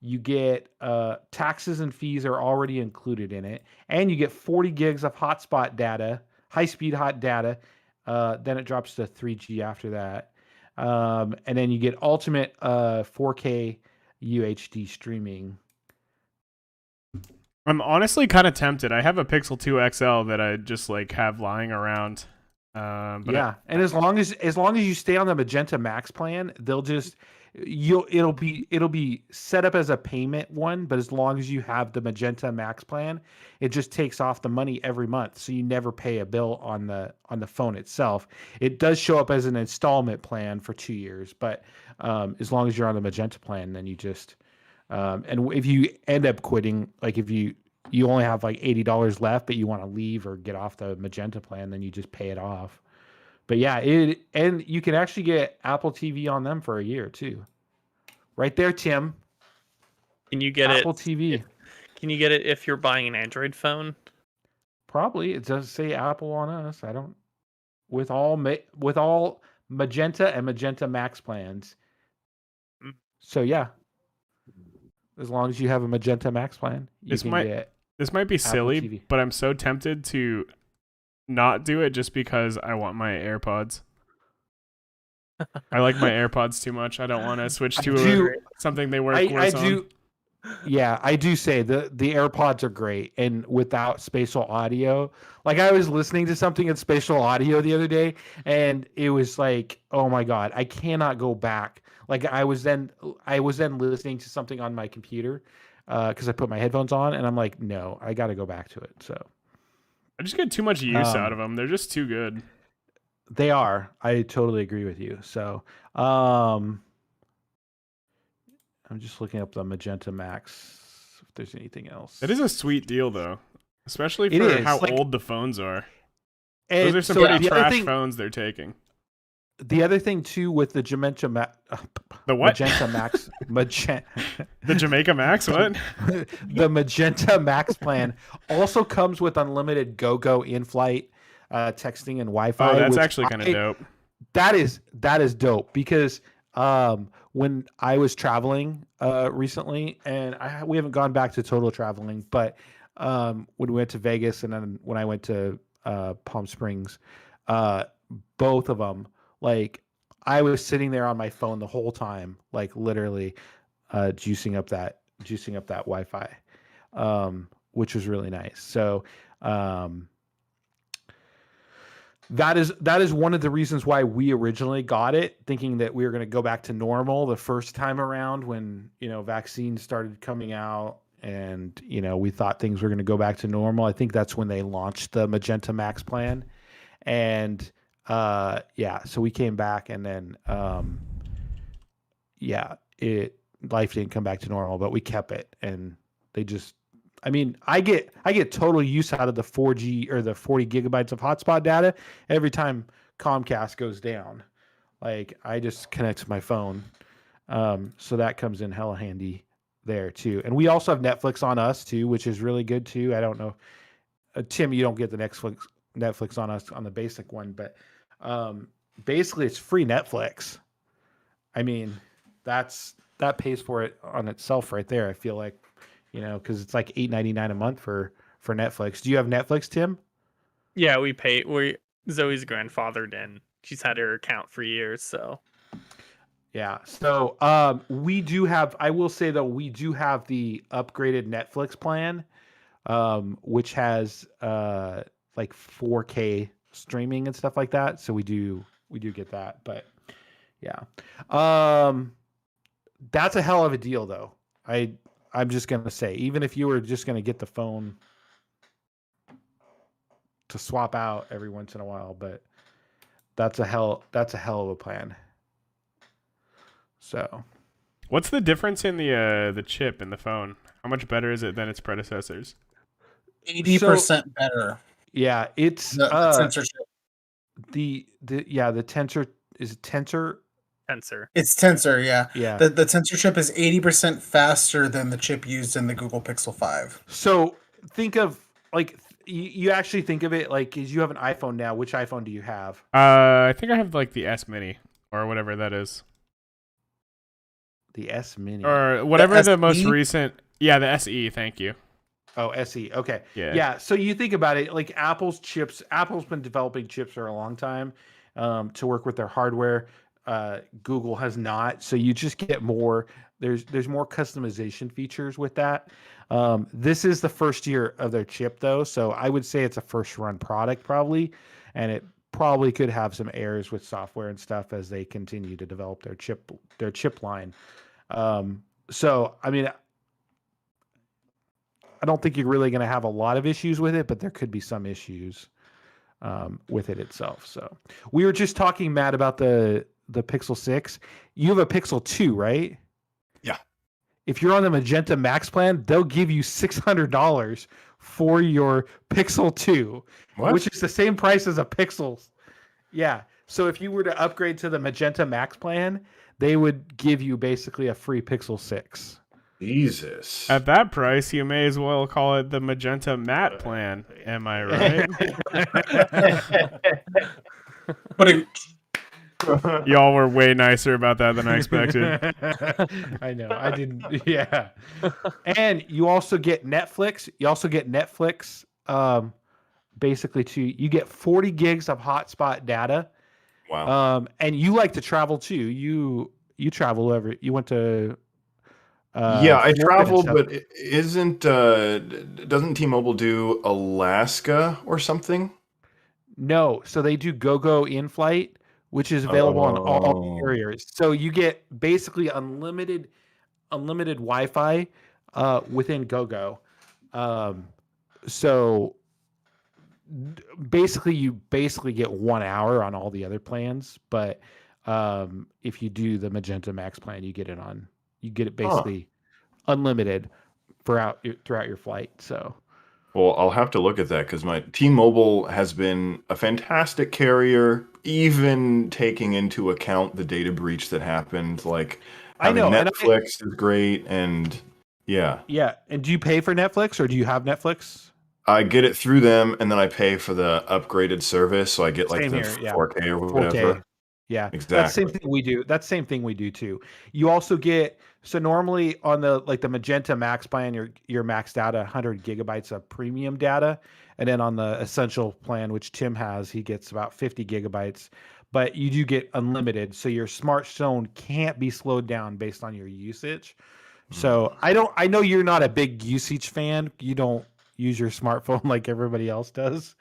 You get taxes and fees are already included in it, and you get 40 gigs of hotspot data, high-speed hot data. Then it drops to 3G after that, and then you get ultimate 4K UHD streaming. I'm honestly kind of tempted. I have a Pixel 2 XL that I just like have lying around. But Yeah, and as long as you stay on the Magenta Max plan, it'll be set up as a payment one, but as long as you have the Magenta Max plan, it just takes off the money every month, so you never pay a bill on the phone itself. It does show up as an installment plan for 2 years, but as long as you're on the Magenta plan, then you just and if you end up quitting, like if you only have like $80 left, but you want to leave or get off the Magenta plan, then you just pay it off But yeah, and you can actually get Apple TV on them for a year too. Right there, Tim. Can you get Apple it? TV. Can you get it if you're buying an Android phone? Probably it does say Apple on us. I don't with all Magenta and Magenta Max plans. So yeah, as long as you have a Magenta Max plan, you can get. This might be Apple silly, TV. but I'm so tempted to not do it just because I want my AirPods. I like my AirPods too much. I don't want to switch to something they work worse on. Yeah, I do say the AirPods are great, and without spatial audio, like I was listening to something in spatial audio the other day, and it was like, oh my god, I cannot go back. Like I was then listening to something on my computer because I put my headphones on, and I'm like, no, I got to go back to it. So I just get too much use out of them. They're just too good. They are. I totally agree with you. So I'm just looking up the Magenta Max if there's anything else. It is a sweet deal though, especially for how old the phones are. Those are some pretty trash phones they're taking. The other thing too with the Magenta Max, the what? Magenta Max, the Jamaica Max, what? The Magenta Max plan also comes with unlimited go in-flight texting and Wi-Fi. Oh, that's actually kind of dope. That is dope because when I was traveling recently, and we haven't gone back to total traveling, but when we went to Vegas and then when I went to Palm Springs, both of them. Like I was sitting there on my phone the whole time, like literally juicing up that Wi-Fi, which was really nice. So that is one of the reasons why we originally got it, thinking that we were going to go back to normal the first time around when vaccines started coming out, and we thought things were going to go back to normal. I think that's when they launched the Magenta Max plan, and so we came back, and then life didn't come back to normal, but we kept it, and they just, I mean, I get total use out of the 4G or the 40 gigabytes of hotspot data every time Comcast goes down. Like I just connect to my phone, so that comes in hella handy there too. And we also have Netflix on us too, which is really good too. I don't know, Tim, you don't get the Netflix on us on the basic one, but basically it's free Netflix. I mean, that pays for it on itself right there. I feel like, because it's like $8.99 a month for Netflix. Do you have Netflix, Tim? Yeah, Zoe's grandfathered in. She's had her account for years, so. Yeah. So we do have, I will say though, we do have the upgraded Netflix plan, which has like 4K streaming and stuff like that. So we do get that, but yeah. That's a hell of a deal though. I'm just going to say, even if you were just going to get the phone to swap out every once in a while, but that's a hell of a plan. So what's the difference in the chip in the phone? How much better is it than its predecessors? 80% better. Yeah, it's the tensor chip. The tensor is it tensor? Tensor. It's tensor, yeah. Yeah. The tensor chip is 80% faster than the chip used in the Google Pixel 5. So think of like you actually think of it like as you have an iPhone now. Which iPhone do you have? I think I have like the S Mini or whatever that is. The S Mini or whatever the most recent. Yeah, the SE. Thank you. Oh, SE. Okay. Yeah. So you think about it, like Apple's been developing chips for a long time to work with their hardware. Google has not. So you just get more. There's more customization features with that. This is the first year of their chip though, so I would say it's a first run product probably, and it probably could have some errors with software and stuff as they continue to develop their chip line. So I mean, I don't think you're really going to have a lot of issues with it, but there could be some issues with it itself. So we were just talking, Matt, about the Pixel 6. You have a Pixel 2, right? Yeah. If you're on the Magenta Max plan, they'll give you $600 for your Pixel 2, which is the same price as a Pixel. Yeah. So if you were to upgrade to the Magenta Max plan, they would give you basically a free Pixel 6. Jesus. At that price, you may as well call it the Magenta Matte plan. Am I right? But Y'all were way nicer about that than I expected. I know. I didn't. Yeah. And you also get Netflix. You also get Netflix. Basically, you get 40 gigs of hotspot data. Wow. And you like to travel too. You travel you went to. Yeah, I Florida and traveled, stuff. but doesn't T-Mobile do Alaska or something? No, so they do GoGo in flight, which is available on all Oh. carriers. So you get basically unlimited Wi-Fi within GoGo. So basically, you get 1 hour on all the other plans, but if you do the Magenta Max plan, you get it Huh. basically unlimited throughout your flight. So. Well, I'll have to look at that because my T-Mobile has been a fantastic carrier, even taking into account the data breach that happened. Like I having know, and Netflix is great, and yeah, yeah. And do you pay for Netflix or do you have Netflix? I get it through them, and then I pay for the upgraded service, so I get like Same the here, yeah. 4K or 4K. whatever. Yeah, that's the same Exactly. thing we do. That's the same thing we do too. You also get normally on the Magenta Max plan, you're maxed out 100 gigabytes of premium data, and then on the Essential plan, which Tim has, he gets about 50 gigabytes. But you do get unlimited, so your smartphone can't be slowed down based on your usage. So I know you're not a big usage fan. You don't use your smartphone like everybody else does.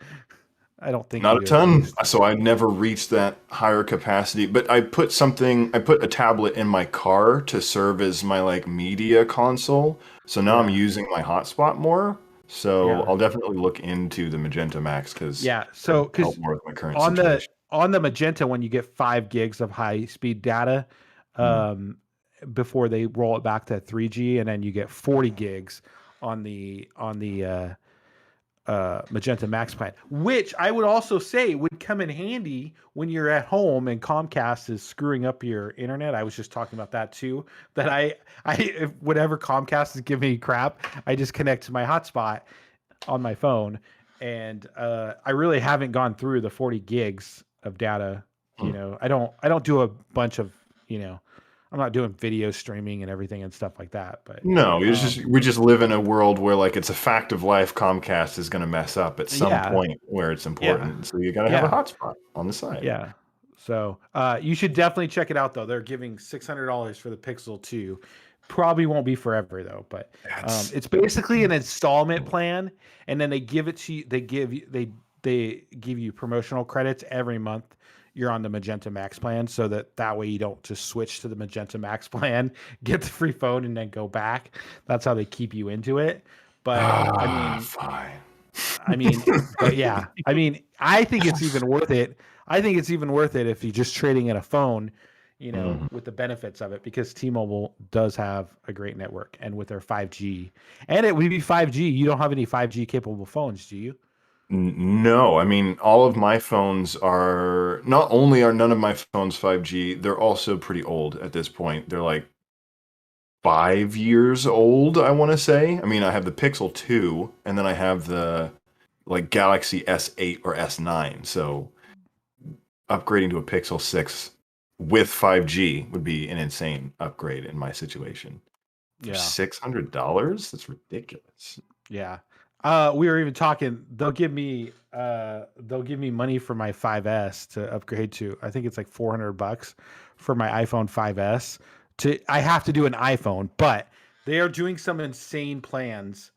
I don't think you Not a do at ton, least. so I never reached that higher capacity. But I put a tablet in my car to serve as my like media console. So now I'm Yeah. using my hotspot more. So Yeah. I'll definitely look into the Magenta Max because Yeah. So help because more with my current on the situation. Magenta one, you get 5 gigs of high speed data Hmm. before they roll it back to 3G, and then you get 40 gigs on the Magenta Max plan, which I would also say would come in handy when you're at home and Comcast is screwing up your internet. I was just talking about that too. That if whenever Comcast is giving me crap, I just connect to my hotspot on my phone, and I really haven't gone through the 40 gigs of data. Hmm. I don't do a bunch of I'm not doing video streaming and everything and stuff like that. But No, we just live in a world where like it's a fact of life Comcast is going to mess up at some yeah, point where it's yeah, important. So you got to have a yeah. hotspot on the side. Yeah. So you should definitely check it out though. They're giving $600 for the Pixel 2. Probably won't be forever though, but That's it's basically an installment plan, and then they give it to you. They give you promotional credits every month. You're on the Magenta Max plan, so that way you don't just switch to the Magenta Max plan, get the free phone, and then go back. That's how they keep you into it. But fine. but yeah, I think it's even worth it. I think it's even worth it if you're just trading in a phone, Mhm. with the benefits of it, because T-Mobile does have a great network, and with their 5G, and it would be 5G. You don't have any 5G capable phones, do you? No, I mean, all of my phones are not only are none of my phones 5G, they're also pretty old at this point. They're like 5 years old, I want to say. I mean, I have the Pixel 2, and then I have the like Galaxy S8 or S9. So upgrading to a Pixel 6 with 5G would be an insane upgrade in my situation. For Yeah, $600? That's ridiculous. yeah. We were even talking. They'll give me money for my 5S to upgrade to. I think it's like $400 for my iPhone 5S. I have to do an iPhone, but they are doing some insane plans.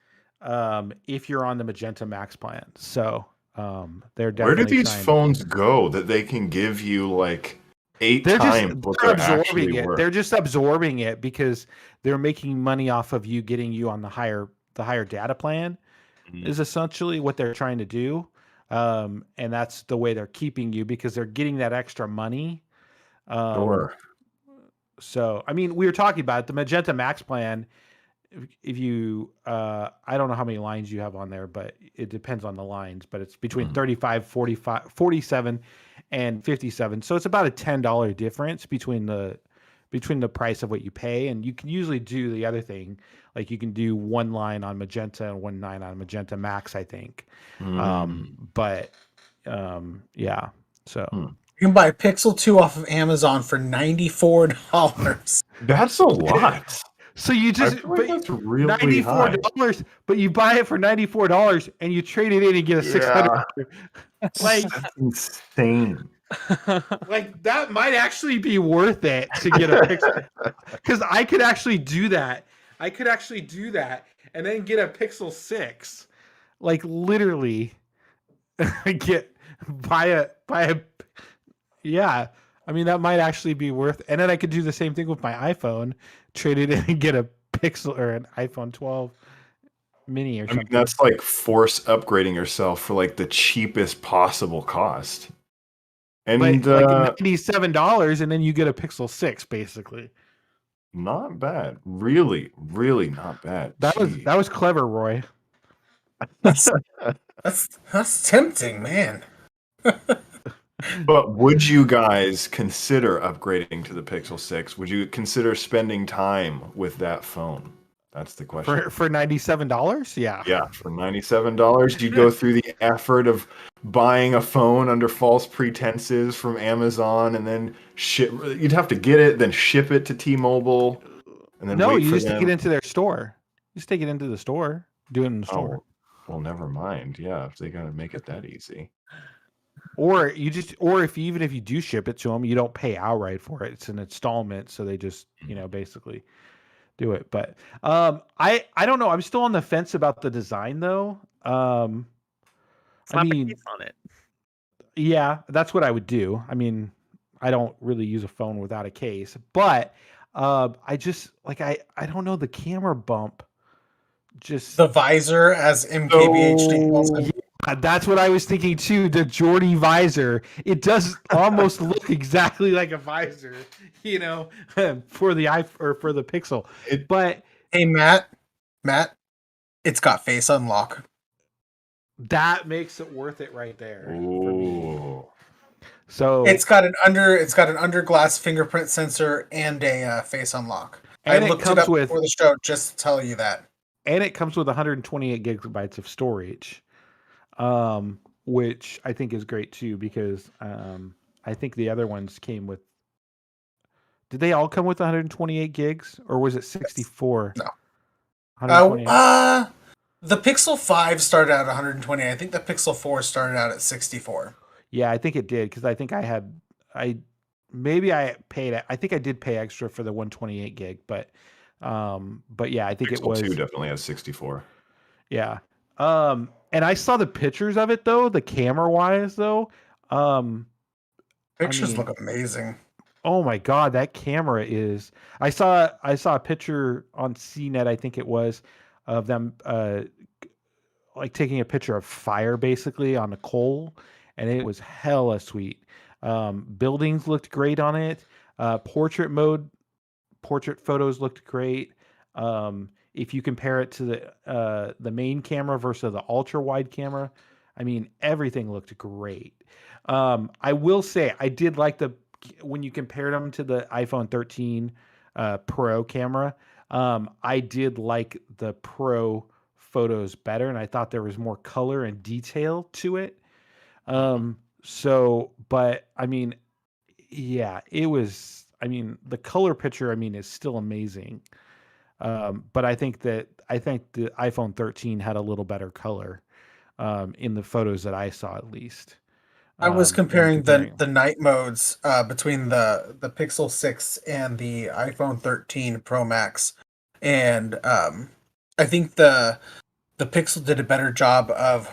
If you're on the Magenta Max plan, so they're Where do definitely these trying to. phones go that they can give you like eight They're just times what they're they're actually absorbing it. worth? They're just absorbing it because they're making money off of you, getting you on the higher data plan. Mhm. Is essentially what they're trying to do. And that's the way they're keeping you, because they're getting that extra money. Um, Sure. so, we were talking about it, the Magenta Max plan. If you, I don't know how many lines you have on there, but it depends on the lines, but it's between Mhm. 35, 45, 47, and 57. So it's about a $10 difference between the price of what you pay, and you can usually do the other thing, like you can do one line on magenta and one line on magenta max, I think. Yeah. So You can buy Pixel 2 off of Amazon for $94. That's a lot. so you I just feel like that's really $94, high. but you buy it for $94 and you trade it in and get a $600. Like That's insane. like that might actually be worth it to get a Pixel, because I could actually do that. And then get a Pixel 6. Like literally buy a yeah. I mean, that might actually be worth, and then I could do the same thing with my iPhone, trade it in and get a Pixel or an iPhone 12 mini or I something. mean, that's like force upgrading yourself for like the cheapest possible cost. And but like $97, and then you get a Pixel 6 basically. not bad. Really, really not bad. That was clever, Roy. That's tempting, man. But would you guys consider upgrading to the Pixel 6? Would you consider spending time with that phone? That's the question. For $97? Yeah. Yeah, for $97, you'd go through the effort of buying a phone under false pretenses from Amazon, and then you'd have to get it, then ship it to T-Mobile, and then wait you for just them. take it into their store. Just take it into the store. Do it in the store. Oh, well, never mind. Yeah, if they gotta make it that easy. Or even if you do ship it to them, you don't pay outright for it. It's an installment, so they just basically do it. But I don't know. I'm still on the fence about the design though. Slap a case on it. Yeah, that's what I would do. I mean, I don't really use a phone without a case, but I just I don't know, the camera bump. Just the visor, as MKBHD calls it. That's what I was thinking too. The Jordy visor. It does almost look exactly like a visor, for the for the Pixel. But hey, Matt, it's got face unlock. That makes it worth it right there. Ooh. So it's got an under glass fingerprint sensor and a face unlock. And I looked it up before the show just to tell you that. And it comes with 128 gigabytes of storage. Which I think is great too, because I think the other ones came with. Did they all come with 128 gigs, or was it 64? No. 128. The Pixel 5 started out at 120. I think the Pixel 4 started out at 64. Yeah, I think it did, because I think I think I did pay extra for the 128 gig, but yeah, I think Pixel it was 2 definitely has 64. Yeah. And I saw the pictures of it though, the camera wise though. Pictures look amazing. Oh my god, that camera is. I saw a picture on CNET, I think it was, of them like taking a picture of fire basically on a coal, and it was hella sweet. Buildings looked great on it. Portrait photos looked great. If you compare it to the main camera versus the ultra wide camera, I mean, everything looked great. I will say I did like when you compared them to the iPhone 13 Pro camera. I did like the Pro photos better, and I thought there was more color and detail to it. But I mean, yeah, it was. I mean, the color picture, is still amazing. But I think the iPhone 13 had a little better color in the photos that I saw, at least. I was comparing the night modes between the Pixel 6 and the iPhone 13 Pro Max, and I think the Pixel did a better job of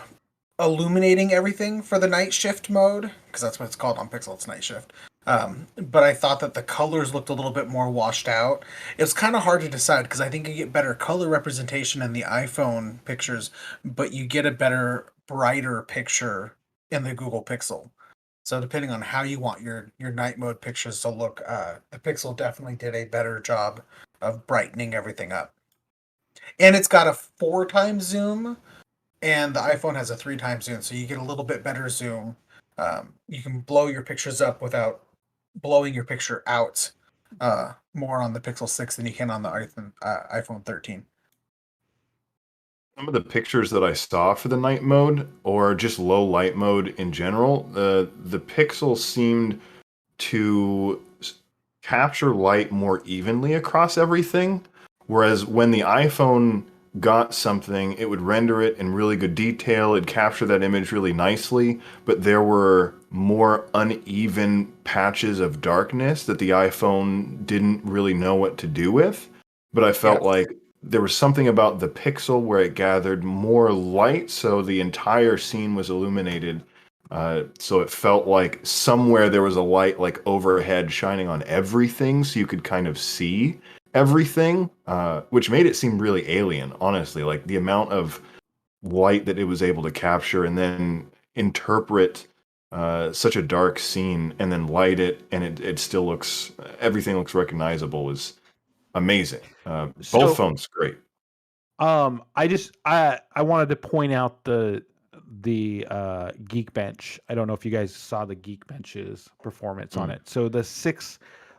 illuminating everything for the night shift mode, because that's what it's called on Pixel. It's night shift. But I thought that the colors looked a little bit more washed out. It was kind of hard to decide, because I think you get better color representation in the iPhone pictures, but you get a better, brighter picture in the Google Pixel. So depending on how you want your night mode pictures to look, the Pixel definitely did a better job of brightening everything up. And it's got a 4x zoom, and the iPhone has a 3x zoom, so you get a little bit better zoom You can blow your pictures up without blowing your picture out more on the Pixel 6 than you can on the iPhone 13. Some of the pictures that I saw for the night mode, or just low light mode in general, the Pixel seemed to capture light more evenly across everything, whereas when the iPhone got something, it would render it in really good detail, it'd capture that image really nicely, but there were more uneven patches of darkness that the iPhone didn't really know what to do with. But I felt like there was something about the Pixel where it gathered more light, so the entire scene was illuminated. So it felt like somewhere there was a light like overhead shining on everything, so you could kind of see everything, which made it seem really alien, honestly. Like the amount of light that it was able to capture and then interpret such a dark scene and then light it, and it still looks, everything looks recognizable, is amazing. Both phones, great. I wanted to point out the Geekbench. I don't know if you guys saw the Geekbench's performance on it. So the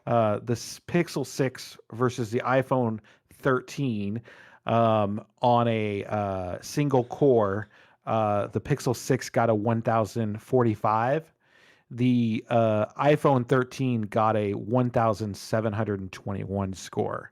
Pixel 6 versus the iPhone 13 on a single core, the Pixel 6 got a 1045. The iPhone 13 got a 1721 score.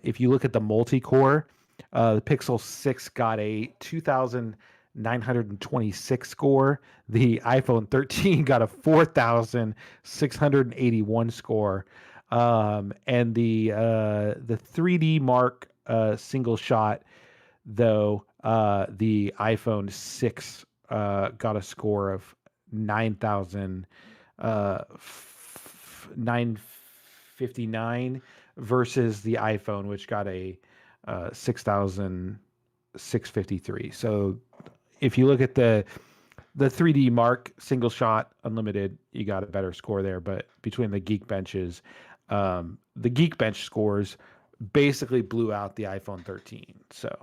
If you look at the multi-core, the Pixel 6 got a 2,926 score. The iPhone 13 got a 4,681 score. And the 3D Mark single shot, though, the iPhone 6 got a score of 9,959 versus the iPhone, which got a 6,653. So if you look at the 3D Mark single shot unlimited, you got a better score there. But between the Geekbenches, the Geekbench scores basically blew out the iPhone 13. So,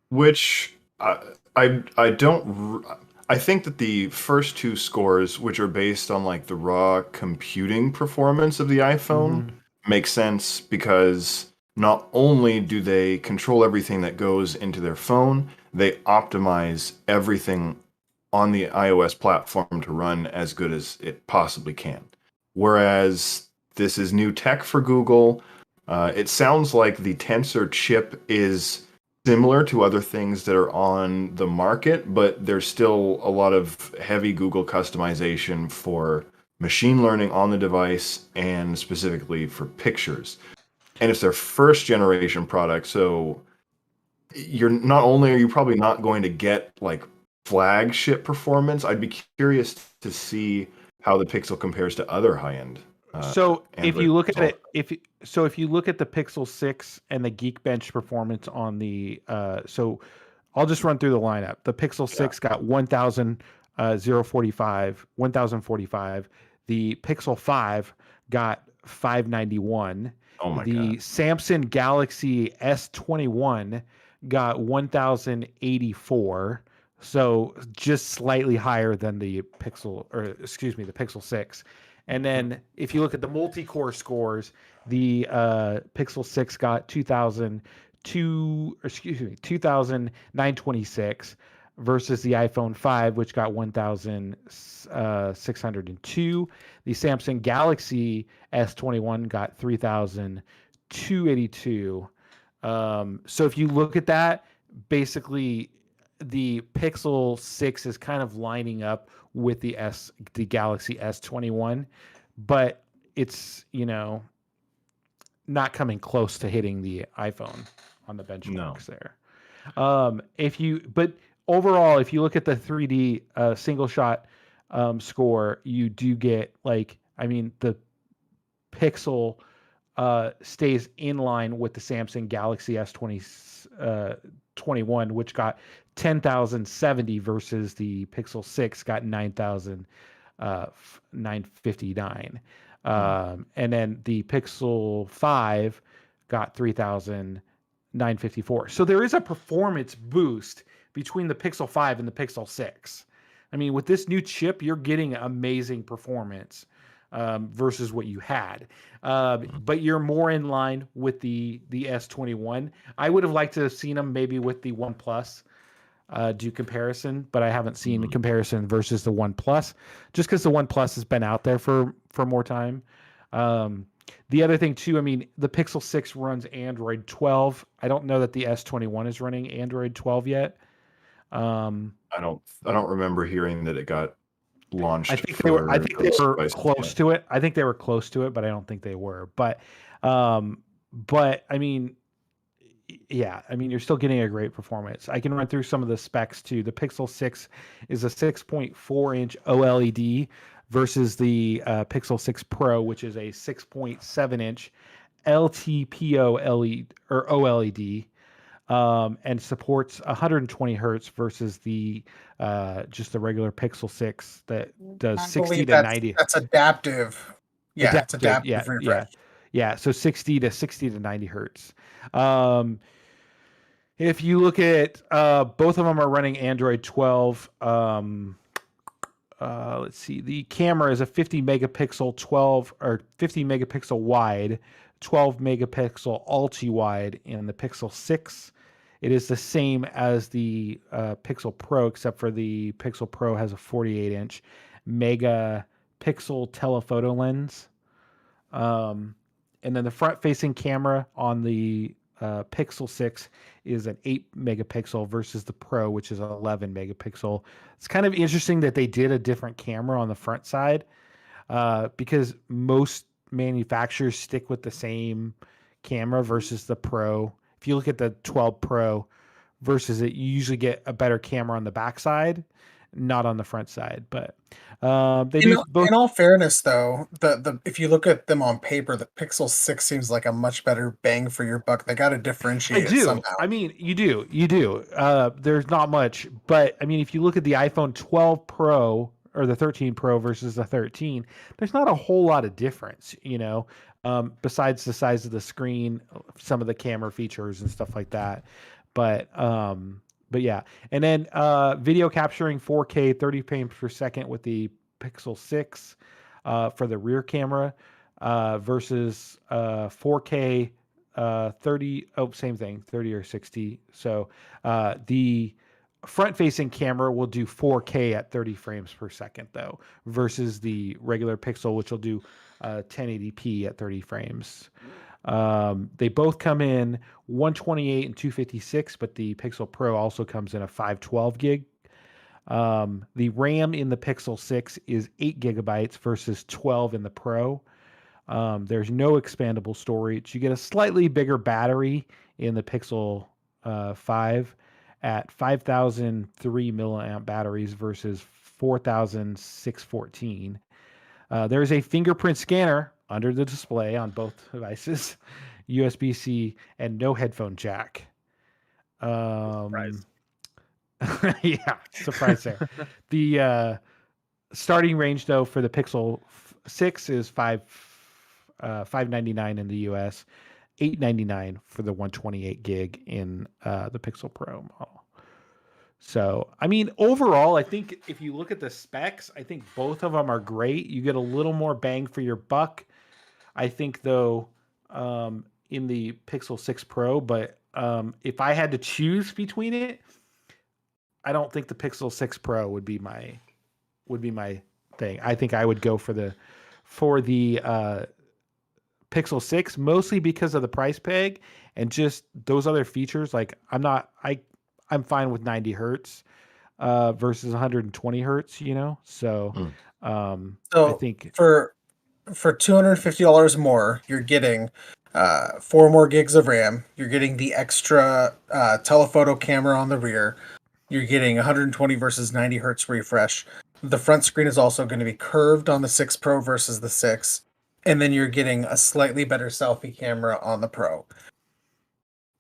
which I don't. I think that the first two scores, which are based on like the raw computing performance of the iPhone, make sense because not only do they control everything that goes into their phone, they optimize everything on the iOS platform to run as good as it possibly can. Whereas this is new tech for Google. It sounds like the Tensor chip is similar to other things that are on the market, but there's still a lot of heavy Google customization for machine learning on the device and specifically for pictures. And it's their first generation product, so you're not only are you probably not going to get like flagship performance, I'd be curious to see how the Pixel compares to other high-end. So if you look at it, if you look at the Pixel 6 and the Geekbench performance on the, so I'll just run through the lineup. The Pixel 6 got 1,045. The Pixel 5 got 591. Oh my the God. Samsung Galaxy S21 got 1,084. So just slightly higher than the Pixel, or excuse me, the Pixel 6. And then if you look at the multi-core scores, the Pixel 6 got 2,926 versus the iPhone 5, which got 1,602. The Samsung Galaxy S21 got 3,282. So if you look at that, basically the Pixel 6 is kind of lining up with the Galaxy S21, but it's, not coming close to hitting the iPhone on the benchmarks there. But overall, if you look at the 3D single shot score, you do get the Pixel stays in line with the Samsung Galaxy S21, which got 10,070 versus the Pixel 6 got 9,959. And then the Pixel 5 got 3,954. So there is a performance boost between the Pixel 5 and the Pixel 6. I mean, with this new chip, you're getting amazing performance versus what you had. But you're more in line with the S21. I would have liked to have seen them maybe with the OnePlus do comparison, but I haven't seen the comparison versus the OnePlus, just because the OnePlus has been out there for more time. The other thing too, I mean, the Pixel 6 runs Android 12. I don't know that the S21 is running Android 12 yet. I don't remember hearing that it got launched. I think they were close to it. I think they were close to it, but I don't think they were. But I mean, yeah, I mean, you're still getting a great performance. I can run through some of the specs too. The Pixel 6 is a 6.4-inch OLED versus the Pixel 6 Pro, which is a 6.7-inch LTPO LED or OLED. And supports 120 hertz versus the just the regular Pixel 6 that does 60 to 90. That's adaptive. Yeah, it's adaptive refresh. Yeah. So 60 to 90 hertz. If you look at both of them are running Android 12. Let's see. The camera is a 50 megapixel 50 megapixel wide, 12 megapixel ultra wide in the Pixel 6. It is the same as the Pixel Pro, except for the Pixel Pro has a 48-inch megapixel telephoto lens. And then the front-facing camera on the Pixel 6 is an 8 megapixel versus the Pro, which is an 11 megapixel. It's kind of interesting that they did a different camera on the front side because most manufacturers stick with the same camera versus the Pro. If you look at the 12 Pro versus it, you usually get a better camera on the back side, not on the front side. But they do both. In all fairness, though, the if you look at them on paper, the Pixel 6 seems like a much better bang for your buck. They got to differentiate it somehow. I mean, you do. There's not much, but I mean, if you look at the iPhone 12 Pro or the 13 Pro versus the 13, there's not a whole lot of difference, besides the size of the screen, some of the camera features and stuff like that. But yeah. And then video capturing 4K 30 frames per second with the Pixel 6 for the rear camera versus 4K 30. Oh, same thing, 30 or 60. So the front-facing camera will do 4K at 30 frames per second, though, versus the regular Pixel, which will do 1080p at 30 frames. They both come in 128 and 256, but the Pixel Pro also comes in a 512 gig. The RAM in the Pixel 6 is 8 gigabytes versus 12 in the Pro. There's no expandable storage. You get a slightly bigger battery in the Pixel 5 at 5,003 milliamp batteries versus 4,614. There's a fingerprint scanner under the display on both devices, USB-C, and no headphone jack. Surprise. Yeah, surprise there. The starting range, though, for the Pixel 6 is $599 in the US, $899 for the 128 gig in the Pixel Pro model. So, I mean, overall, I think if you look at the specs, I think both of them are great. You get a little more bang for your buck. I think, though, in the Pixel 6 Pro, but if I had to choose between it, I don't think the Pixel 6 Pro would be my thing. I think I would go for the Pixel 6, mostly because of the price tag and just those other features. Like I'm fine with 90 hertz versus 120 hertz, So, I think for $250 more, you're getting 4 more gigs of RAM. You're getting the extra telephoto camera on the rear. You're getting 120 versus 90 hertz refresh. The front screen is also going to be curved on the 6 Pro versus the 6. And then you're getting a slightly better selfie camera on the Pro.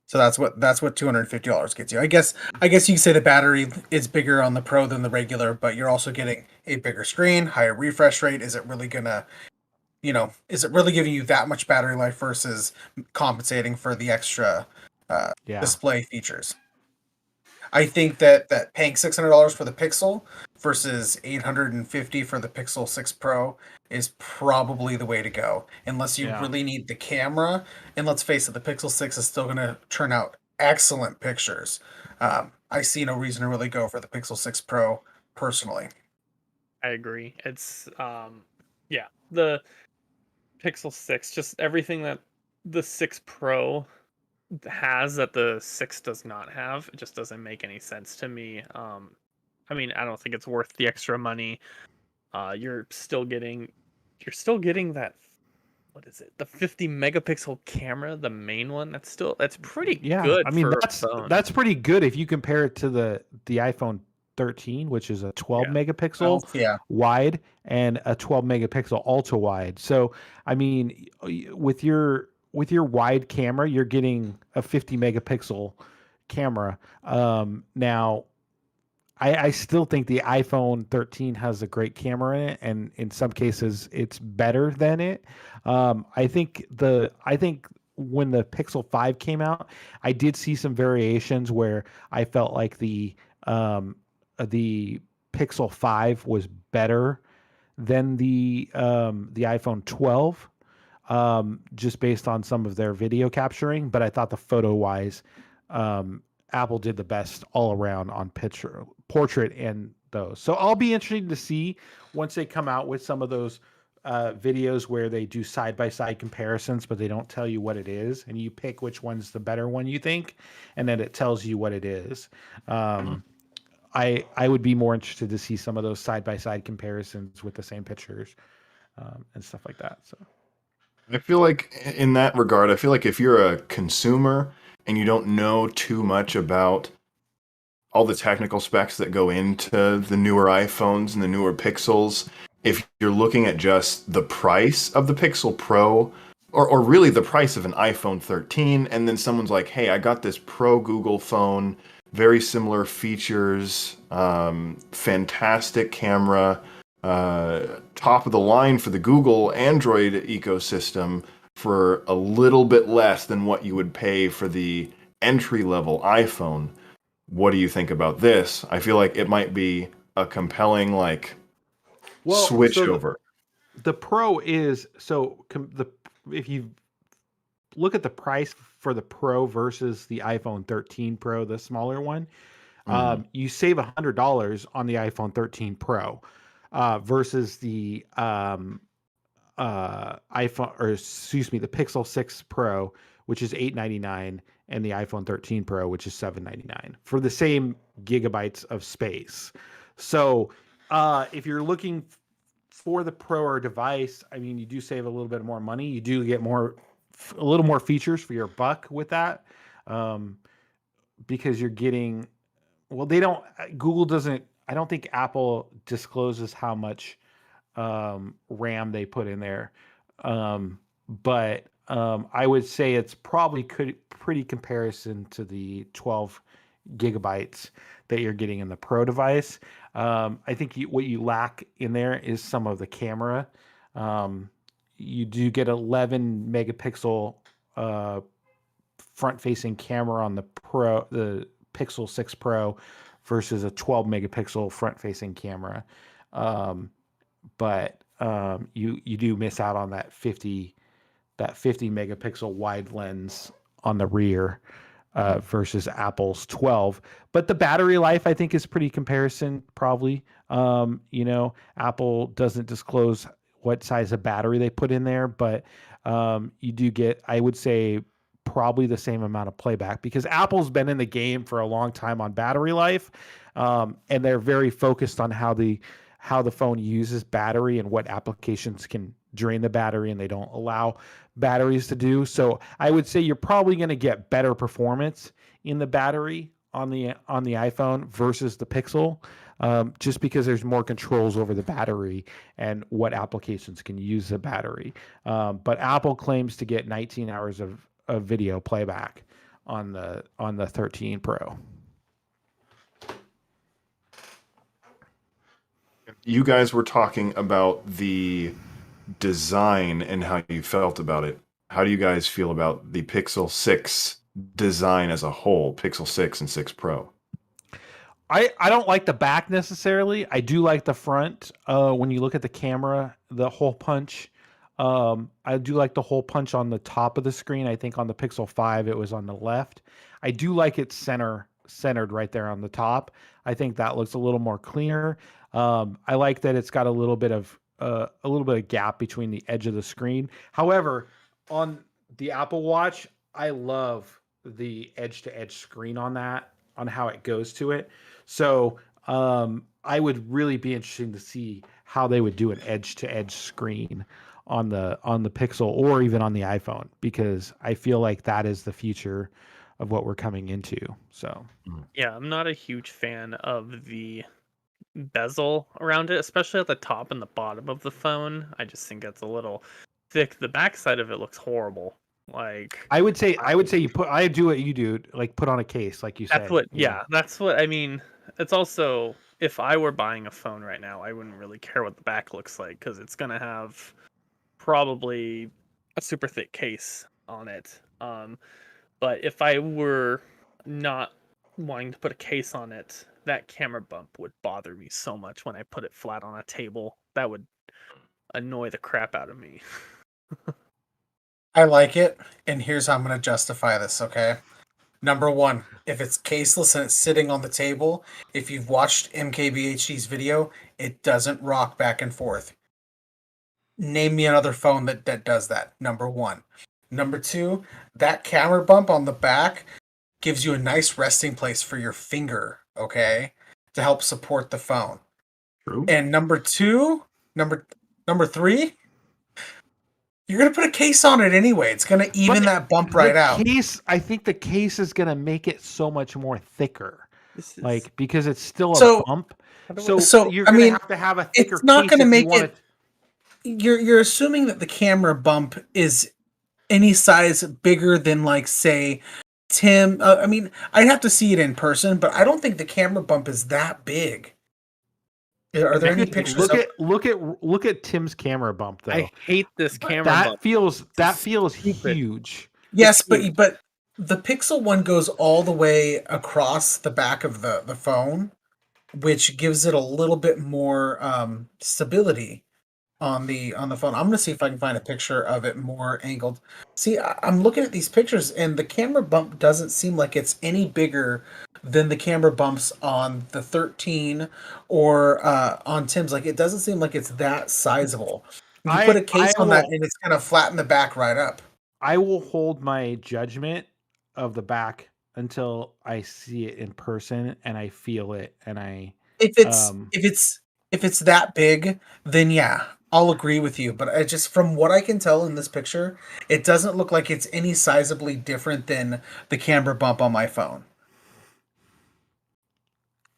So that's what $250 gets you. I guess you can say the battery is bigger on the Pro than the regular, but you're also getting a bigger screen, higher refresh rate. Is it really giving you that much battery life versus compensating for the extra display features? I think that paying $600 for the Pixel versus $850 for the Pixel 6 Pro is probably the way to go, unless you Yeah. really need the camera. And let's face it, the Pixel 6 is still going to turn out excellent pictures. I see no reason to really go for the Pixel 6 Pro personally. I agree. It's yeah, the Pixel 6, just everything that the 6 Pro has that the 6 does not have. It just doesn't make any sense to me. I mean, I don't think it's worth the extra money. You're still getting that, what is it? The 50 megapixel camera, the main one. That's pretty Yeah, good I mean for a that's phone. that's pretty good if you compare it to the iPhone 13, which is a 12 Yeah. megapixel Yeah. wide and a 12 megapixel ultra wide. So I mean, with your wide camera, you're getting a 50 megapixel camera. Now I still think the iPhone 13 has a great camera in it, and in some cases, it's better than it. I think when the Pixel 5 came out, I did see some variations where I felt like the Pixel 5 was better than the iPhone 12, just based on some of their video capturing. But I thought the photo wise, Apple did the best all around on portrait and those. So I'll be interested to see once they come out with some of those videos where they do side by side comparisons, but they don't tell you what it is, and you pick which one's the better one you think, and then it tells you what it is. I would be more interested to see some of those side by side comparisons with the same pictures, and stuff like that. So. I feel like in that regard, I feel like if you're a consumer and you don't know too much about all the technical specs that go into the newer iPhones and the newer Pixels, if you're looking at just the price of the Pixel Pro, or really the price of an iPhone 13, and then someone's like, hey, I got this Pro Google phone, very similar features, fantastic camera, top of the line for the Google Android ecosystem for a little bit less than what you would pay for the entry-level iPhone. What do you think about this? I feel like it might be a compelling switch over. The Pro is if you look at the price for the Pro versus the iPhone 13 Pro, the smaller one, you save $100 on the iPhone 13 Pro versus the the Pixel 6 Pro, which is $899, and the iPhone 13 Pro, which is $799 for the same gigabytes of space. So if you're looking for the Pro or device, I mean, you do save a little bit more money. You do get a little more features for your buck with that, because you're getting, Google doesn't, I don't think Apple discloses how much RAM they put in there. But I would say it's probably pretty comparison to the 12 gigabytes that you're getting in the Pro device. I think what you lack in there is some of the camera. You do get 11 megapixel front-facing camera on the Pixel 6 Pro versus a 12 megapixel front-facing camera. But you do miss out on that 50 megapixel wide lens on the rear versus Apple's 12. But the battery life, I think, is pretty comparison probably. Apple doesn't disclose what size of battery they put in there, but you do get, I would say, probably the same amount of playback, because Apple's been in the game for a long time on battery life, and they're very focused on how the phone uses battery and what applications can drain the battery and they don't allow batteries to do. So I would say you're probably going to get better performance in the battery on the iPhone versus the Pixel, just because there's more controls over the battery and what applications can use the battery. But Apple claims to get 19 hours of video playback on the 13 Pro. You guys were talking about the design and how you felt about it. How do you guys feel about the Pixel 6 design as a whole, Pixel 6 and 6 Pro? I don't like the back necessarily. I do like the front. When you look at the camera, the hole punch. I do like the hole punch on the top of the screen. I think on the Pixel 5 it was on the left. I do like it centered right there on the top. I think that looks a little more cleaner. I like that it's got a little bit of gap between the edge of the screen. However, on the Apple Watch, I love the edge to edge screen on that, on how it goes to it. So I would really be interested to see how they would do an edge to edge screen on the Pixel or even on the iPhone, because I feel like that is the future of what we're coming into. So Yeah, I'm not a huge fan of the bezel around it, especially at the top and the bottom of the phone. I just think it's a little thick. The backside of it looks horrible. Like I would say I do what you do, like put on a case, like you say. that's what, yeah, that's what I mean. It's also, if I were buying a phone right now, I wouldn't really care what the back looks like because it's gonna have probably a super thick case on it. But if I were not wanting to put a case on it, that camera bump would bother me so much when I put it flat on a table. That would annoy the crap out of me. I like it, and here's how I'm going to justify this, okay? Number one, if it's caseless and it's sitting on the table, if you've watched MKBHD's video, it doesn't rock back and forth. Name me another phone that does that, number one. Number two, that camera bump on the back gives you a nice resting place for your finger, okay? To help support the phone. True. And number three, you're gonna put a case on it anyway. It's gonna even that bump right out. I think the case is gonna make it so much more thicker, like because it's still a bump. So you're gonna have to have a thicker. It's not case gonna if make you want it. You're assuming that the camera bump is any size bigger than, like, say, Tim. I mean, I'd have to see it in person, but I don't think the camera bump is that big. Are there any pictures? Look at Tim's camera bump though. I hate this camera bump. That feels huge. Yes, but the Pixel one goes all the way across the back of the phone, which gives it a little bit more stability on the phone. I'm gonna see if I can find a picture of it more angled. See, I'm looking at these pictures, and the camera bump doesn't seem like it's any bigger than the camera bumps on the 13 or on Tim's. Like, it doesn't seem like it's that sizable. You put a case on that, and it's gonna flatten the back right up. I will hold my judgment of the back until I see it in person and I feel it, and if it's that big, then yeah, I'll agree with you. But I just, from what I can tell in this picture, it doesn't look like it's any sizably different than the camera bump on my phone.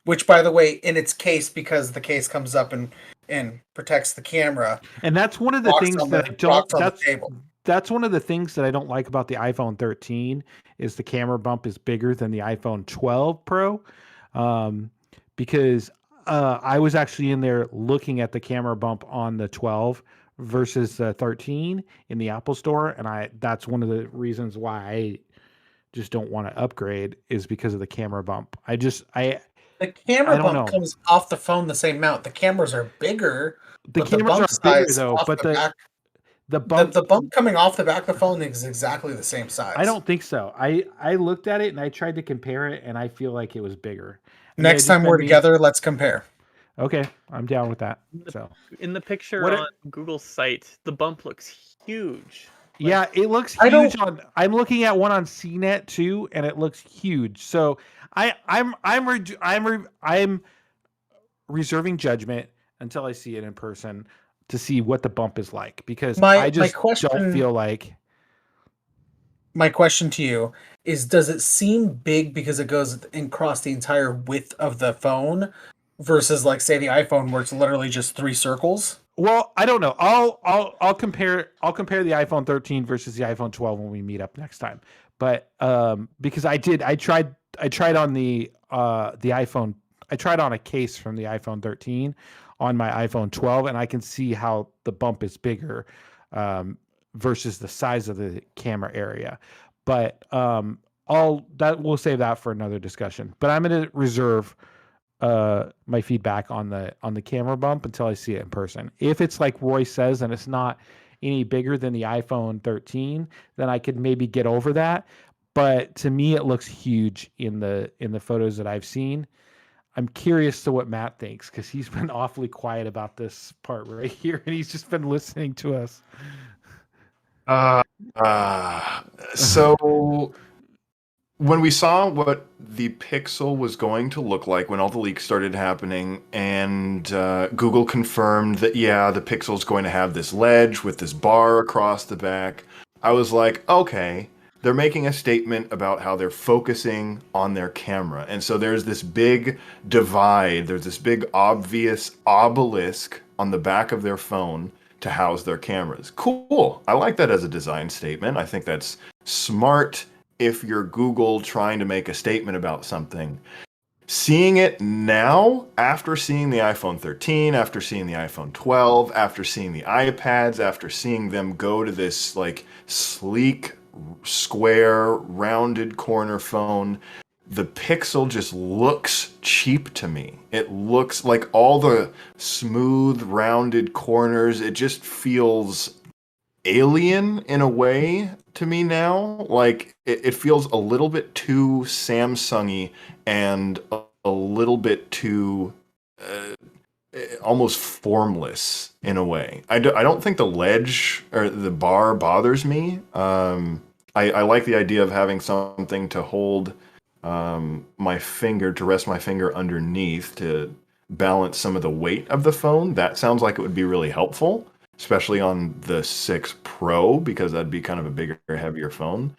Which, by the way, in its case, because the case comes up and protects the camera. And that's one of the things that I don't. That's one of the things that I don't like about the iPhone 13 is the camera bump is bigger than the iPhone 12 Pro, because I was actually in there looking at the camera bump on the 12 versus the 13 in the Apple Store, and that's one of the reasons why I just don't want to upgrade, is because of the camera bump. The camera bump comes off the phone the same amount. The cameras are bigger. The cameras are bigger though, but the bump coming off the back of the phone is exactly the same size. I don't think so. I looked at it and I tried to compare it, and I feel like it was bigger. Next time we're together, let's compare. Okay, I'm down with that. So in the picture on Google's site, the bump looks huge. Yeah, it looks huge I'm looking at one on CNET too, and it looks huge. So I'm reserving judgment until I see it in person to see what the bump is like, because I just don't feel like. My question to you is, does it seem big because it goes across the entire width of the phone versus, like, say, the iPhone where it's literally just 3 circles? Well, I don't know. I'll compare the iPhone 13 versus the iPhone 12 when we meet up next time. But because I tried on the iPhone, I tried on a case from the iPhone 13 on my iPhone 12, and I can see how the bump is bigger versus the size of the camera area. But we'll save that for another discussion. But I'm going to reserve my feedback on the camera bump until I see it in person. If it's like Roy says and it's not any bigger than the iPhone 13, then I could maybe get over that. But to me, it looks huge in the photos that I've seen. I'm curious to what Matt thinks because he's been awfully quiet about this part right here, and he's just been listening to us. So when we saw what the Pixel was going to look like when all the leaks started happening, and Google confirmed that, yeah, the Pixel's going to have this ledge with this bar across the back, I was like, okay, they're making a statement about how they're focusing on their camera. And so there's this big divide, there's this big obvious obelisk on the back of their phone to house their cameras. Cool. I like that as a design statement. I think that's smart if you're Google trying to make a statement about something. Seeing it now, after seeing the iPhone 13, after seeing the iPhone 12, after seeing the iPads, after seeing them go to this like sleek, square, rounded corner phone, the Pixel just looks cheap to me. It looks like all the smooth, rounded corners, it just feels alien in a way to me now. Like it feels a little bit too Samsung-y and a little bit too almost formless in a way. I don't think the ledge or the bar bothers me. I like the idea of having something to hold my finger, to rest my finger underneath to balance some of the weight of the phone. That sounds like it would be really helpful, especially on the 6 Pro, because that'd be kind of a bigger, heavier phone.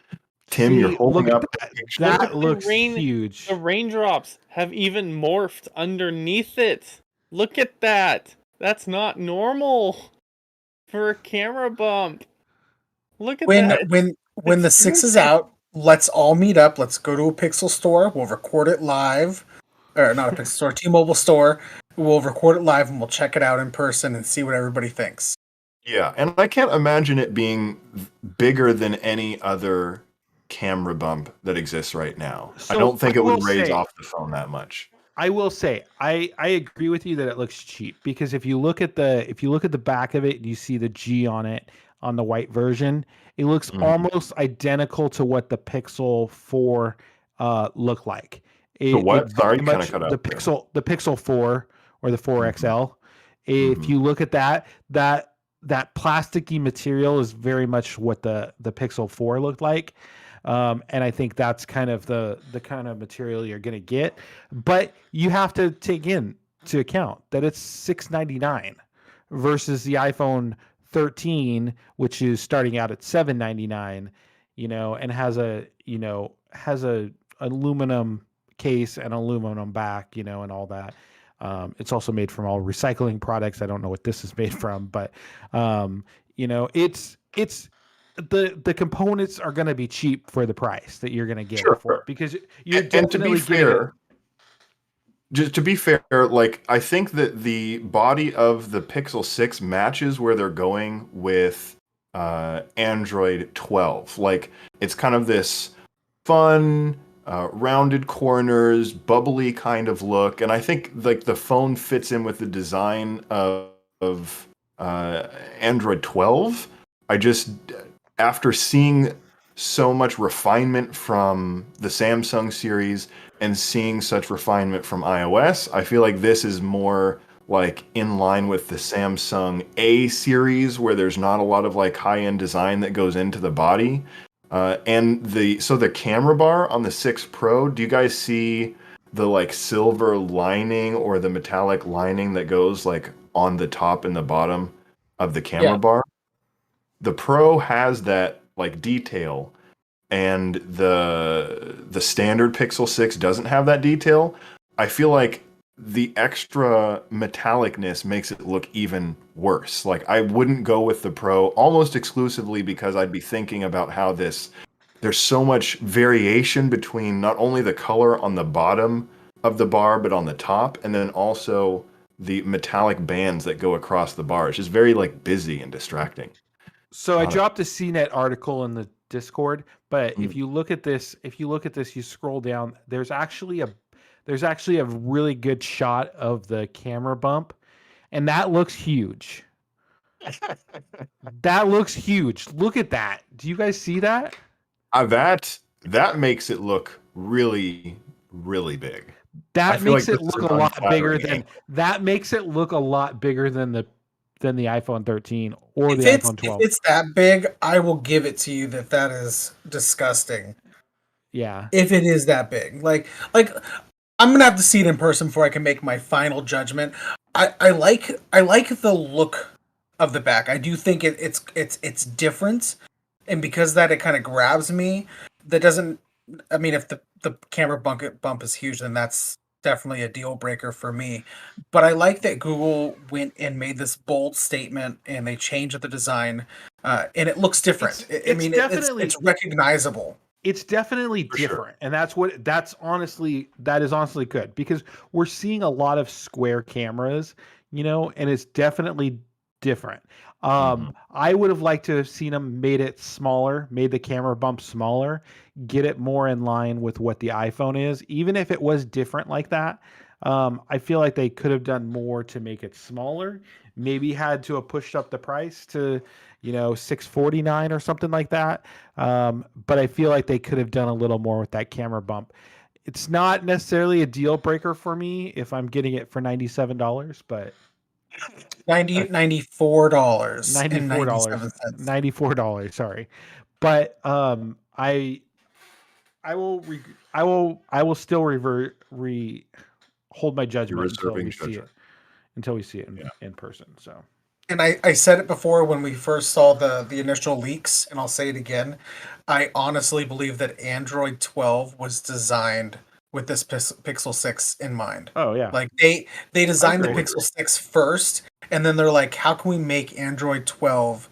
Tim, you're holding up that. the picture. That looks huge. The raindrops have even morphed underneath it. Look at that. That's not normal for a camera bump. Look at that. When the 6 is out, let's all meet up. Let's go to a Pixel store. We'll record it live. Or not a Pixel store, T-Mobile store. We'll record it live and we'll check it out in person and see what everybody thinks. Yeah, and I can't imagine it being bigger than any other camera bump that exists right now. So I don't think I it would will raise say- off the phone that much. I will say I agree with you that it looks cheap because if you look at the back of it and you see the G on it on the white version, it looks almost identical to what the Pixel 4 looked like. The what? Sorry, very kinda much cut out the there. Pixel 4 or the 4 XL. If you look at that plasticky material is very much what the Pixel 4 looked like. And I think that's kind of the kind of material you're going to get. But you have to take into account that it's $699 versus the iPhone 13, which is starting out at $799, and has a aluminum case and aluminum back, and all that. It's also made from all recycling products. I don't know what this is made from, but it's the components are going to be cheap for the price that you're going to get it for, because you're definitely just to be fair, like I think that the body of the Pixel 6 matches where they're going with Android 12. Like it's kind of this fun, rounded corners, bubbly kind of look, and I think like the phone fits in with the design of Android 12. After seeing so much refinement from the Samsung series and seeing such refinement from iOS, I feel like this is more like in line with the Samsung A series, where there's not a lot of like high-end design that goes into the body. And the camera bar on the 6 Pro, do you guys see the like silver lining or the metallic lining that goes like on the top and the bottom of the camera bar? The Pro has that like detail, and the standard Pixel 6 doesn't have that detail. I feel like the extra metallicness makes it look even worse. Like I wouldn't go with the Pro almost exclusively because I'd be thinking about how there's so much variation between not only the color on the bottom of the bar, but on the top, and then also the metallic bands that go across the bar. It's just very like busy and distracting. So I dropped a CNET article in the Discord, but if you look at this, you scroll down, there's actually there's actually a really good shot of the camera bump, and that looks huge. That looks huge. Look at that. Do you guys see that? That makes it look really, really big. I That feel makes like it this is look an a lot bigger unflattering than the iPhone 13 or the If iPhone if 12. it's that big, I will give it to you that is disgusting. Yeah. If it is that big, like I'm gonna have to see it in person before I can make my final judgment. I like the look of the back. I do think it's different, and because of that it kind of grabs me. That doesn't. I mean, if the camera bump is huge, then that's definitely a deal breaker for me. But I like that Google went and made this bold statement, and they changed the design, and it looks different. It's recognizable. It's definitely For sure. different, and that is honestly good because we're seeing a lot of square cameras, and it's definitely different. I would have liked to have seen them made it smaller, made the camera bump smaller, get it more in line with what the iPhone is, even if it was different like that. I feel like they could have done more to make it smaller. Maybe had to have pushed up the price to, $649 or something like that. But I feel like they could have done a little more with that camera bump. It's not necessarily a deal breaker for me if I'm getting it for $97, but $94 and $94, 97 cents. $94. Sorry, but I will I will still hold my judgment reserving judgment. until we see it in person. So. And I said it before when we first saw the initial leaks, and I'll say it again. I honestly believe that Android 12 was designed with this Pixel 6 in mind. Oh yeah. Like they designed the agree. Pixel 6 first, and then they're like, how can we make Android 12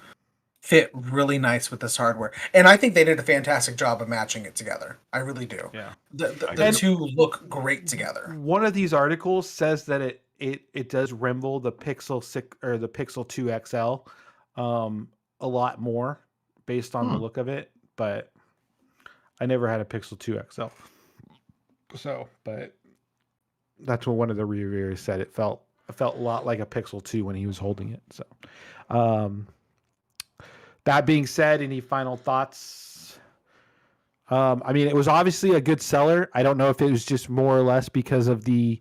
fit really nice with this hardware? And I think they did a fantastic job of matching it together. I really do. Yeah. The two look great together. One of these articles says that it does resemble the Pixel 6 or the Pixel 2 XL a lot more based on the look of it, but I never had a Pixel 2 XL. So, but that's what one of the reviewers said. It felt a lot like a Pixel 2 when he was holding it. So, that being said, any final thoughts? I mean, it was obviously a good seller. I don't know if it was just more or less because of the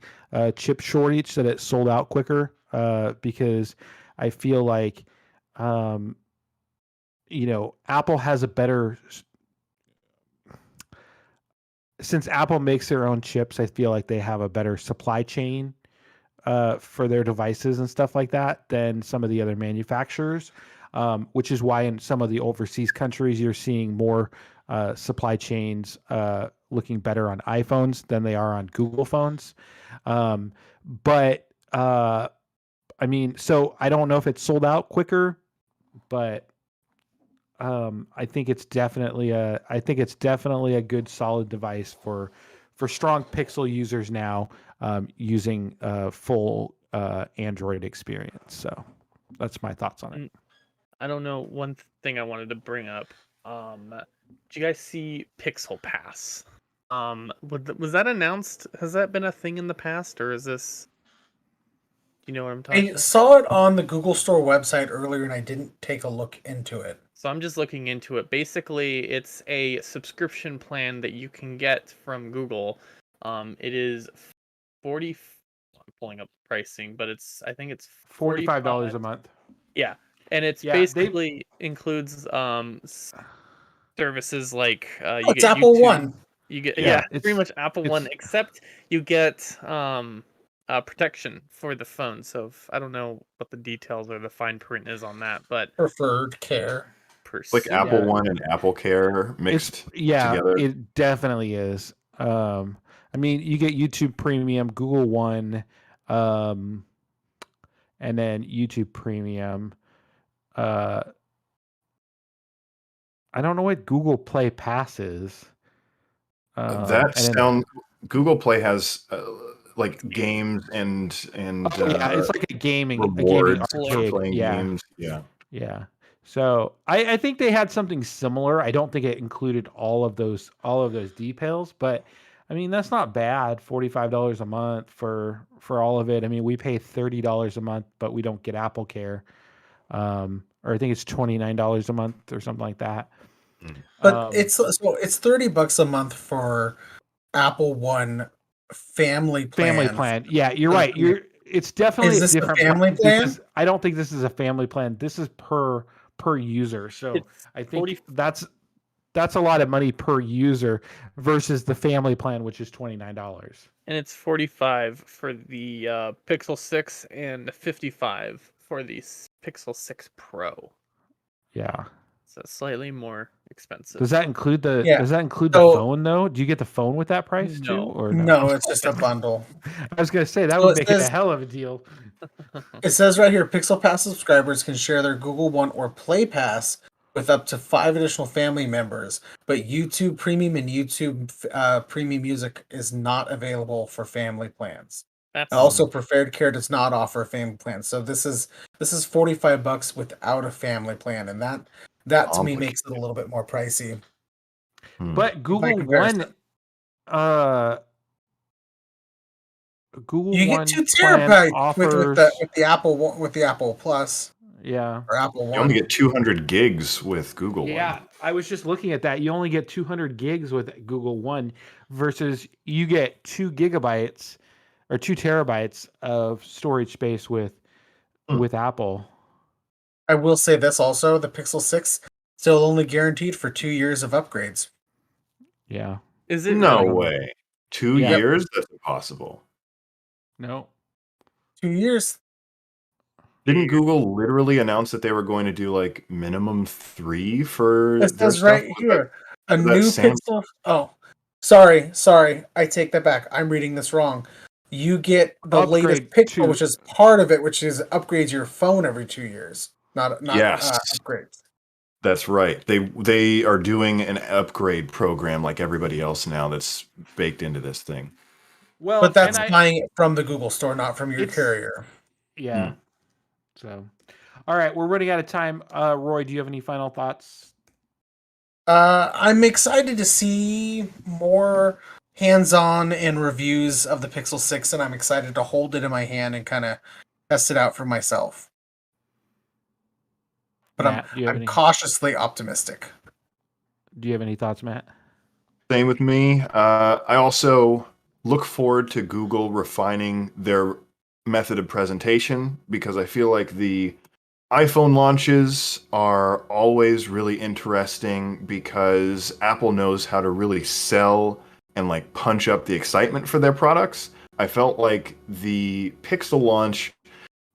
chip shortage that it sold out quicker. Because I feel like, Apple has a better. Since Apple makes their own chips, I feel like they have a better supply chain for their devices and stuff like that than some of the other manufacturers. Which is why in some of the overseas countries you're seeing more supply chains looking better on iPhones than they are on Google phones. But I mean, so I don't know if it's sold out quicker, but I think it's definitely a good solid device for strong Pixel users now using full Android experience. So that's my thoughts on it. I don't know. One thing I wanted to bring up. Did you guys see Pixel Pass? Was that announced? Has that been a thing in the past, or is this? Do you know what I'm talking I about? saw it on the Google Store website earlier, and I didn't take a look into it. So I'm just looking into it. Basically, it's a subscription plan that you can get from Google. It is 40. I'm pulling up the pricing, but I think it's $45 a month. Yeah, and it's basically includes services like you It's get Apple YouTube, One. You get Yeah, it's pretty much Apple One, except you get protection for the phone. So I don't know what the details or the fine print is on that, but Preferred care. Like Apple One and Apple Care mixed together. It definitely is. I mean, you get YouTube Premium, Google One, and then YouTube Premium. I don't know what Google Play Pass is. Google Play has like games and it's like a gaming rewards arcade. for playing games. Yeah. So I think they had something similar. I don't think it included all of those details, but I mean, that's not bad. $45 a month for all of it. I mean, we pay $30 a month, but we don't get Apple Care. Or I think it's $29 a month or something like that. But it's $30 a month for Apple One family family plan. plan. Yeah, you're right. It's definitely Is a this the different family plan? I don't think this is a family plan. This is per user. So It's I think 40 that's a lot of money per user versus the family plan, which is $29. and it's 45 for the Pixel 6 and 55 for the Pixel 6 Pro. Yeah. So slightly more expensive. Does that include the Yeah. the phone though? Do you get the phone with that price too? No. Or no? No, it's just a bundle. I was gonna say that So would it make it a says- hell of a deal. It says right here, Pixel Pass subscribers can share their Google One or Play Pass with up to 5 additional family members, but YouTube Premium and YouTube Premium Music is not available for family plans. That's Also, Preferred Care does not offer a family plan. So this is $45 without a family plan, and that to me makes it a little bit more pricey. But Google comparison. One Google You One get 2 plan terabytes offers with the Apple Plus yeah. or Apple You One. only get 200 gigs with Google Yeah, One. I was just looking at that. You only get 200 gigs with Google One versus you get 2 gigabytes or 2 terabytes of storage space with Apple. I will say this also: the Pixel 6 still only guaranteed for 2 years of upgrades. Yeah. Is it No really? way. 2 Yeah. years? That's impossible. No. 2 years. Didn't Google literally announce that they were going to do like minimum 3 for It their says stuff? right here, a was that new Samsung? Pixel. Oh, sorry, I take that back. I'm reading this wrong. You get the latest Upgrade Pixel, to- which is part of it, which is upgrades your phone every 2 years. Not Yes. upgrades. That's right. They are doing an upgrade program like everybody else now that's baked into this thing. Well, But that's and I- buying it from the Google store, not from your It's- carrier. yeah. So, all right, we're running out of time. Roy, do you have any final thoughts? I'm excited to see more hands-on and reviews of the Pixel 6, and I'm excited to hold it in my hand and kind of test it out for myself. But Matt, do you have I'm any? cautiously optimistic. Do you have any thoughts, Matt? Same with me. I also look forward to Google refining their method of presentation because I feel like the iPhone launches are always really interesting because Apple knows how to really sell and like punch up the excitement for their products. I felt like the Pixel launch,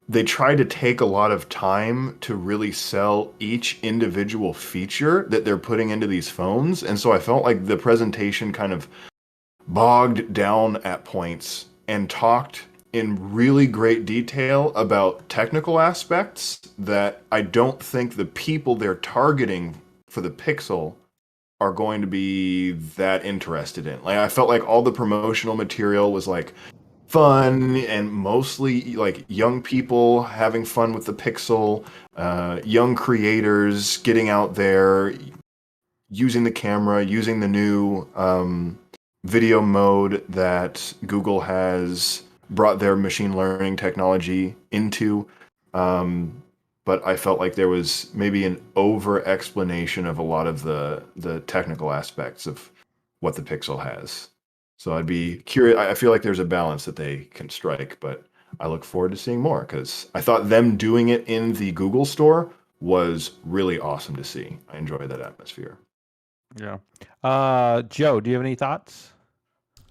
they tried to take a lot of time to really sell each individual feature that they're putting into these phones. And so I felt like the presentation kind of bogged down at points and talked in really great detail about technical aspects that I don't think the people they're targeting for the Pixel are going to be that interested in. Like I felt like all the promotional material was like fun and mostly like young people having fun with the Pixel, young creators getting out there, using the camera, using the new video mode that Google has brought their machine learning technology into. But I felt like there was maybe an over explanation of a lot of the technical aspects of what the Pixel has. So I'd be curious. I feel like there's a balance that they can strike, but I look forward to seeing more because I thought them doing it in the Google store was really awesome to see. I enjoy that atmosphere. Yeah. Joe, do you have any thoughts?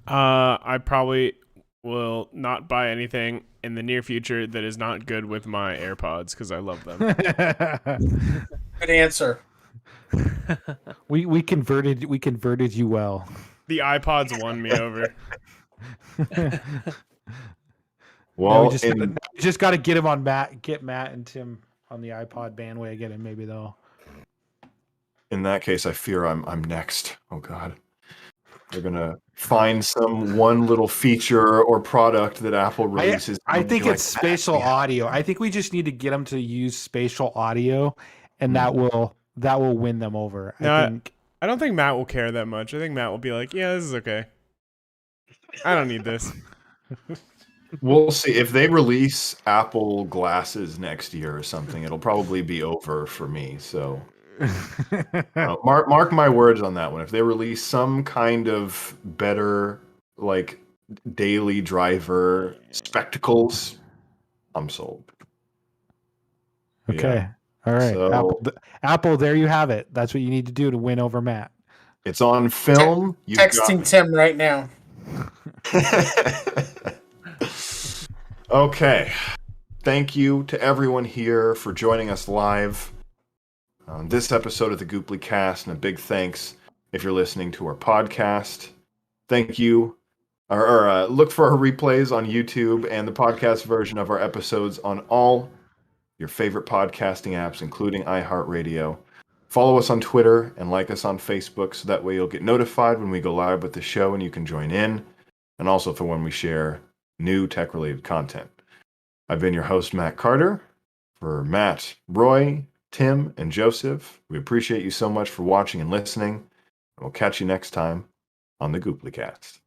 I probably will not buy anything in the near future that is not good with my AirPods because I love them. Good answer. we converted you well. The iPods won me over. Well, we just got to get him on get Matt and Tim on the iPod bandwagon, and maybe they'll. in that case, I fear I'm next. Oh God, they're gonna find some one little feature or product that Apple releases. I and think be it's like, spatial "Yeah." audio. I think we just need to get them to use spatial audio, and Hmm. that will win them over. No, I think. I don't think Matt will care that much. I think Matt will be like, yeah, this is okay. I don't need this. We'll see if they release Apple glasses next year or something. It'll probably be over for me. So mark my words on that one. If they release some kind of better like daily driver spectacles, I'm sold. Okay. Yeah. All right. So Apple, there you have it. That's what you need to do to win over Matt. it's on film. You've got Texting me. Tim right now. Okay. Thank you to everyone here for joining us live on this episode of the Gooply Cast, and a big thanks if you're listening to our podcast. Thank you. Or look for our replays on YouTube and the podcast version of our episodes on all your favorite podcasting apps, including iHeartRadio. Follow us on Twitter and like us on Facebook, so that way you'll get notified when we go live with the show and you can join in, and also for when we share new tech-related content. I've been your host, Matt Carter. For Matt, Roy, Tim, and Joseph, we appreciate you so much for watching and listening. And we'll catch you next time on the Gooply Cast.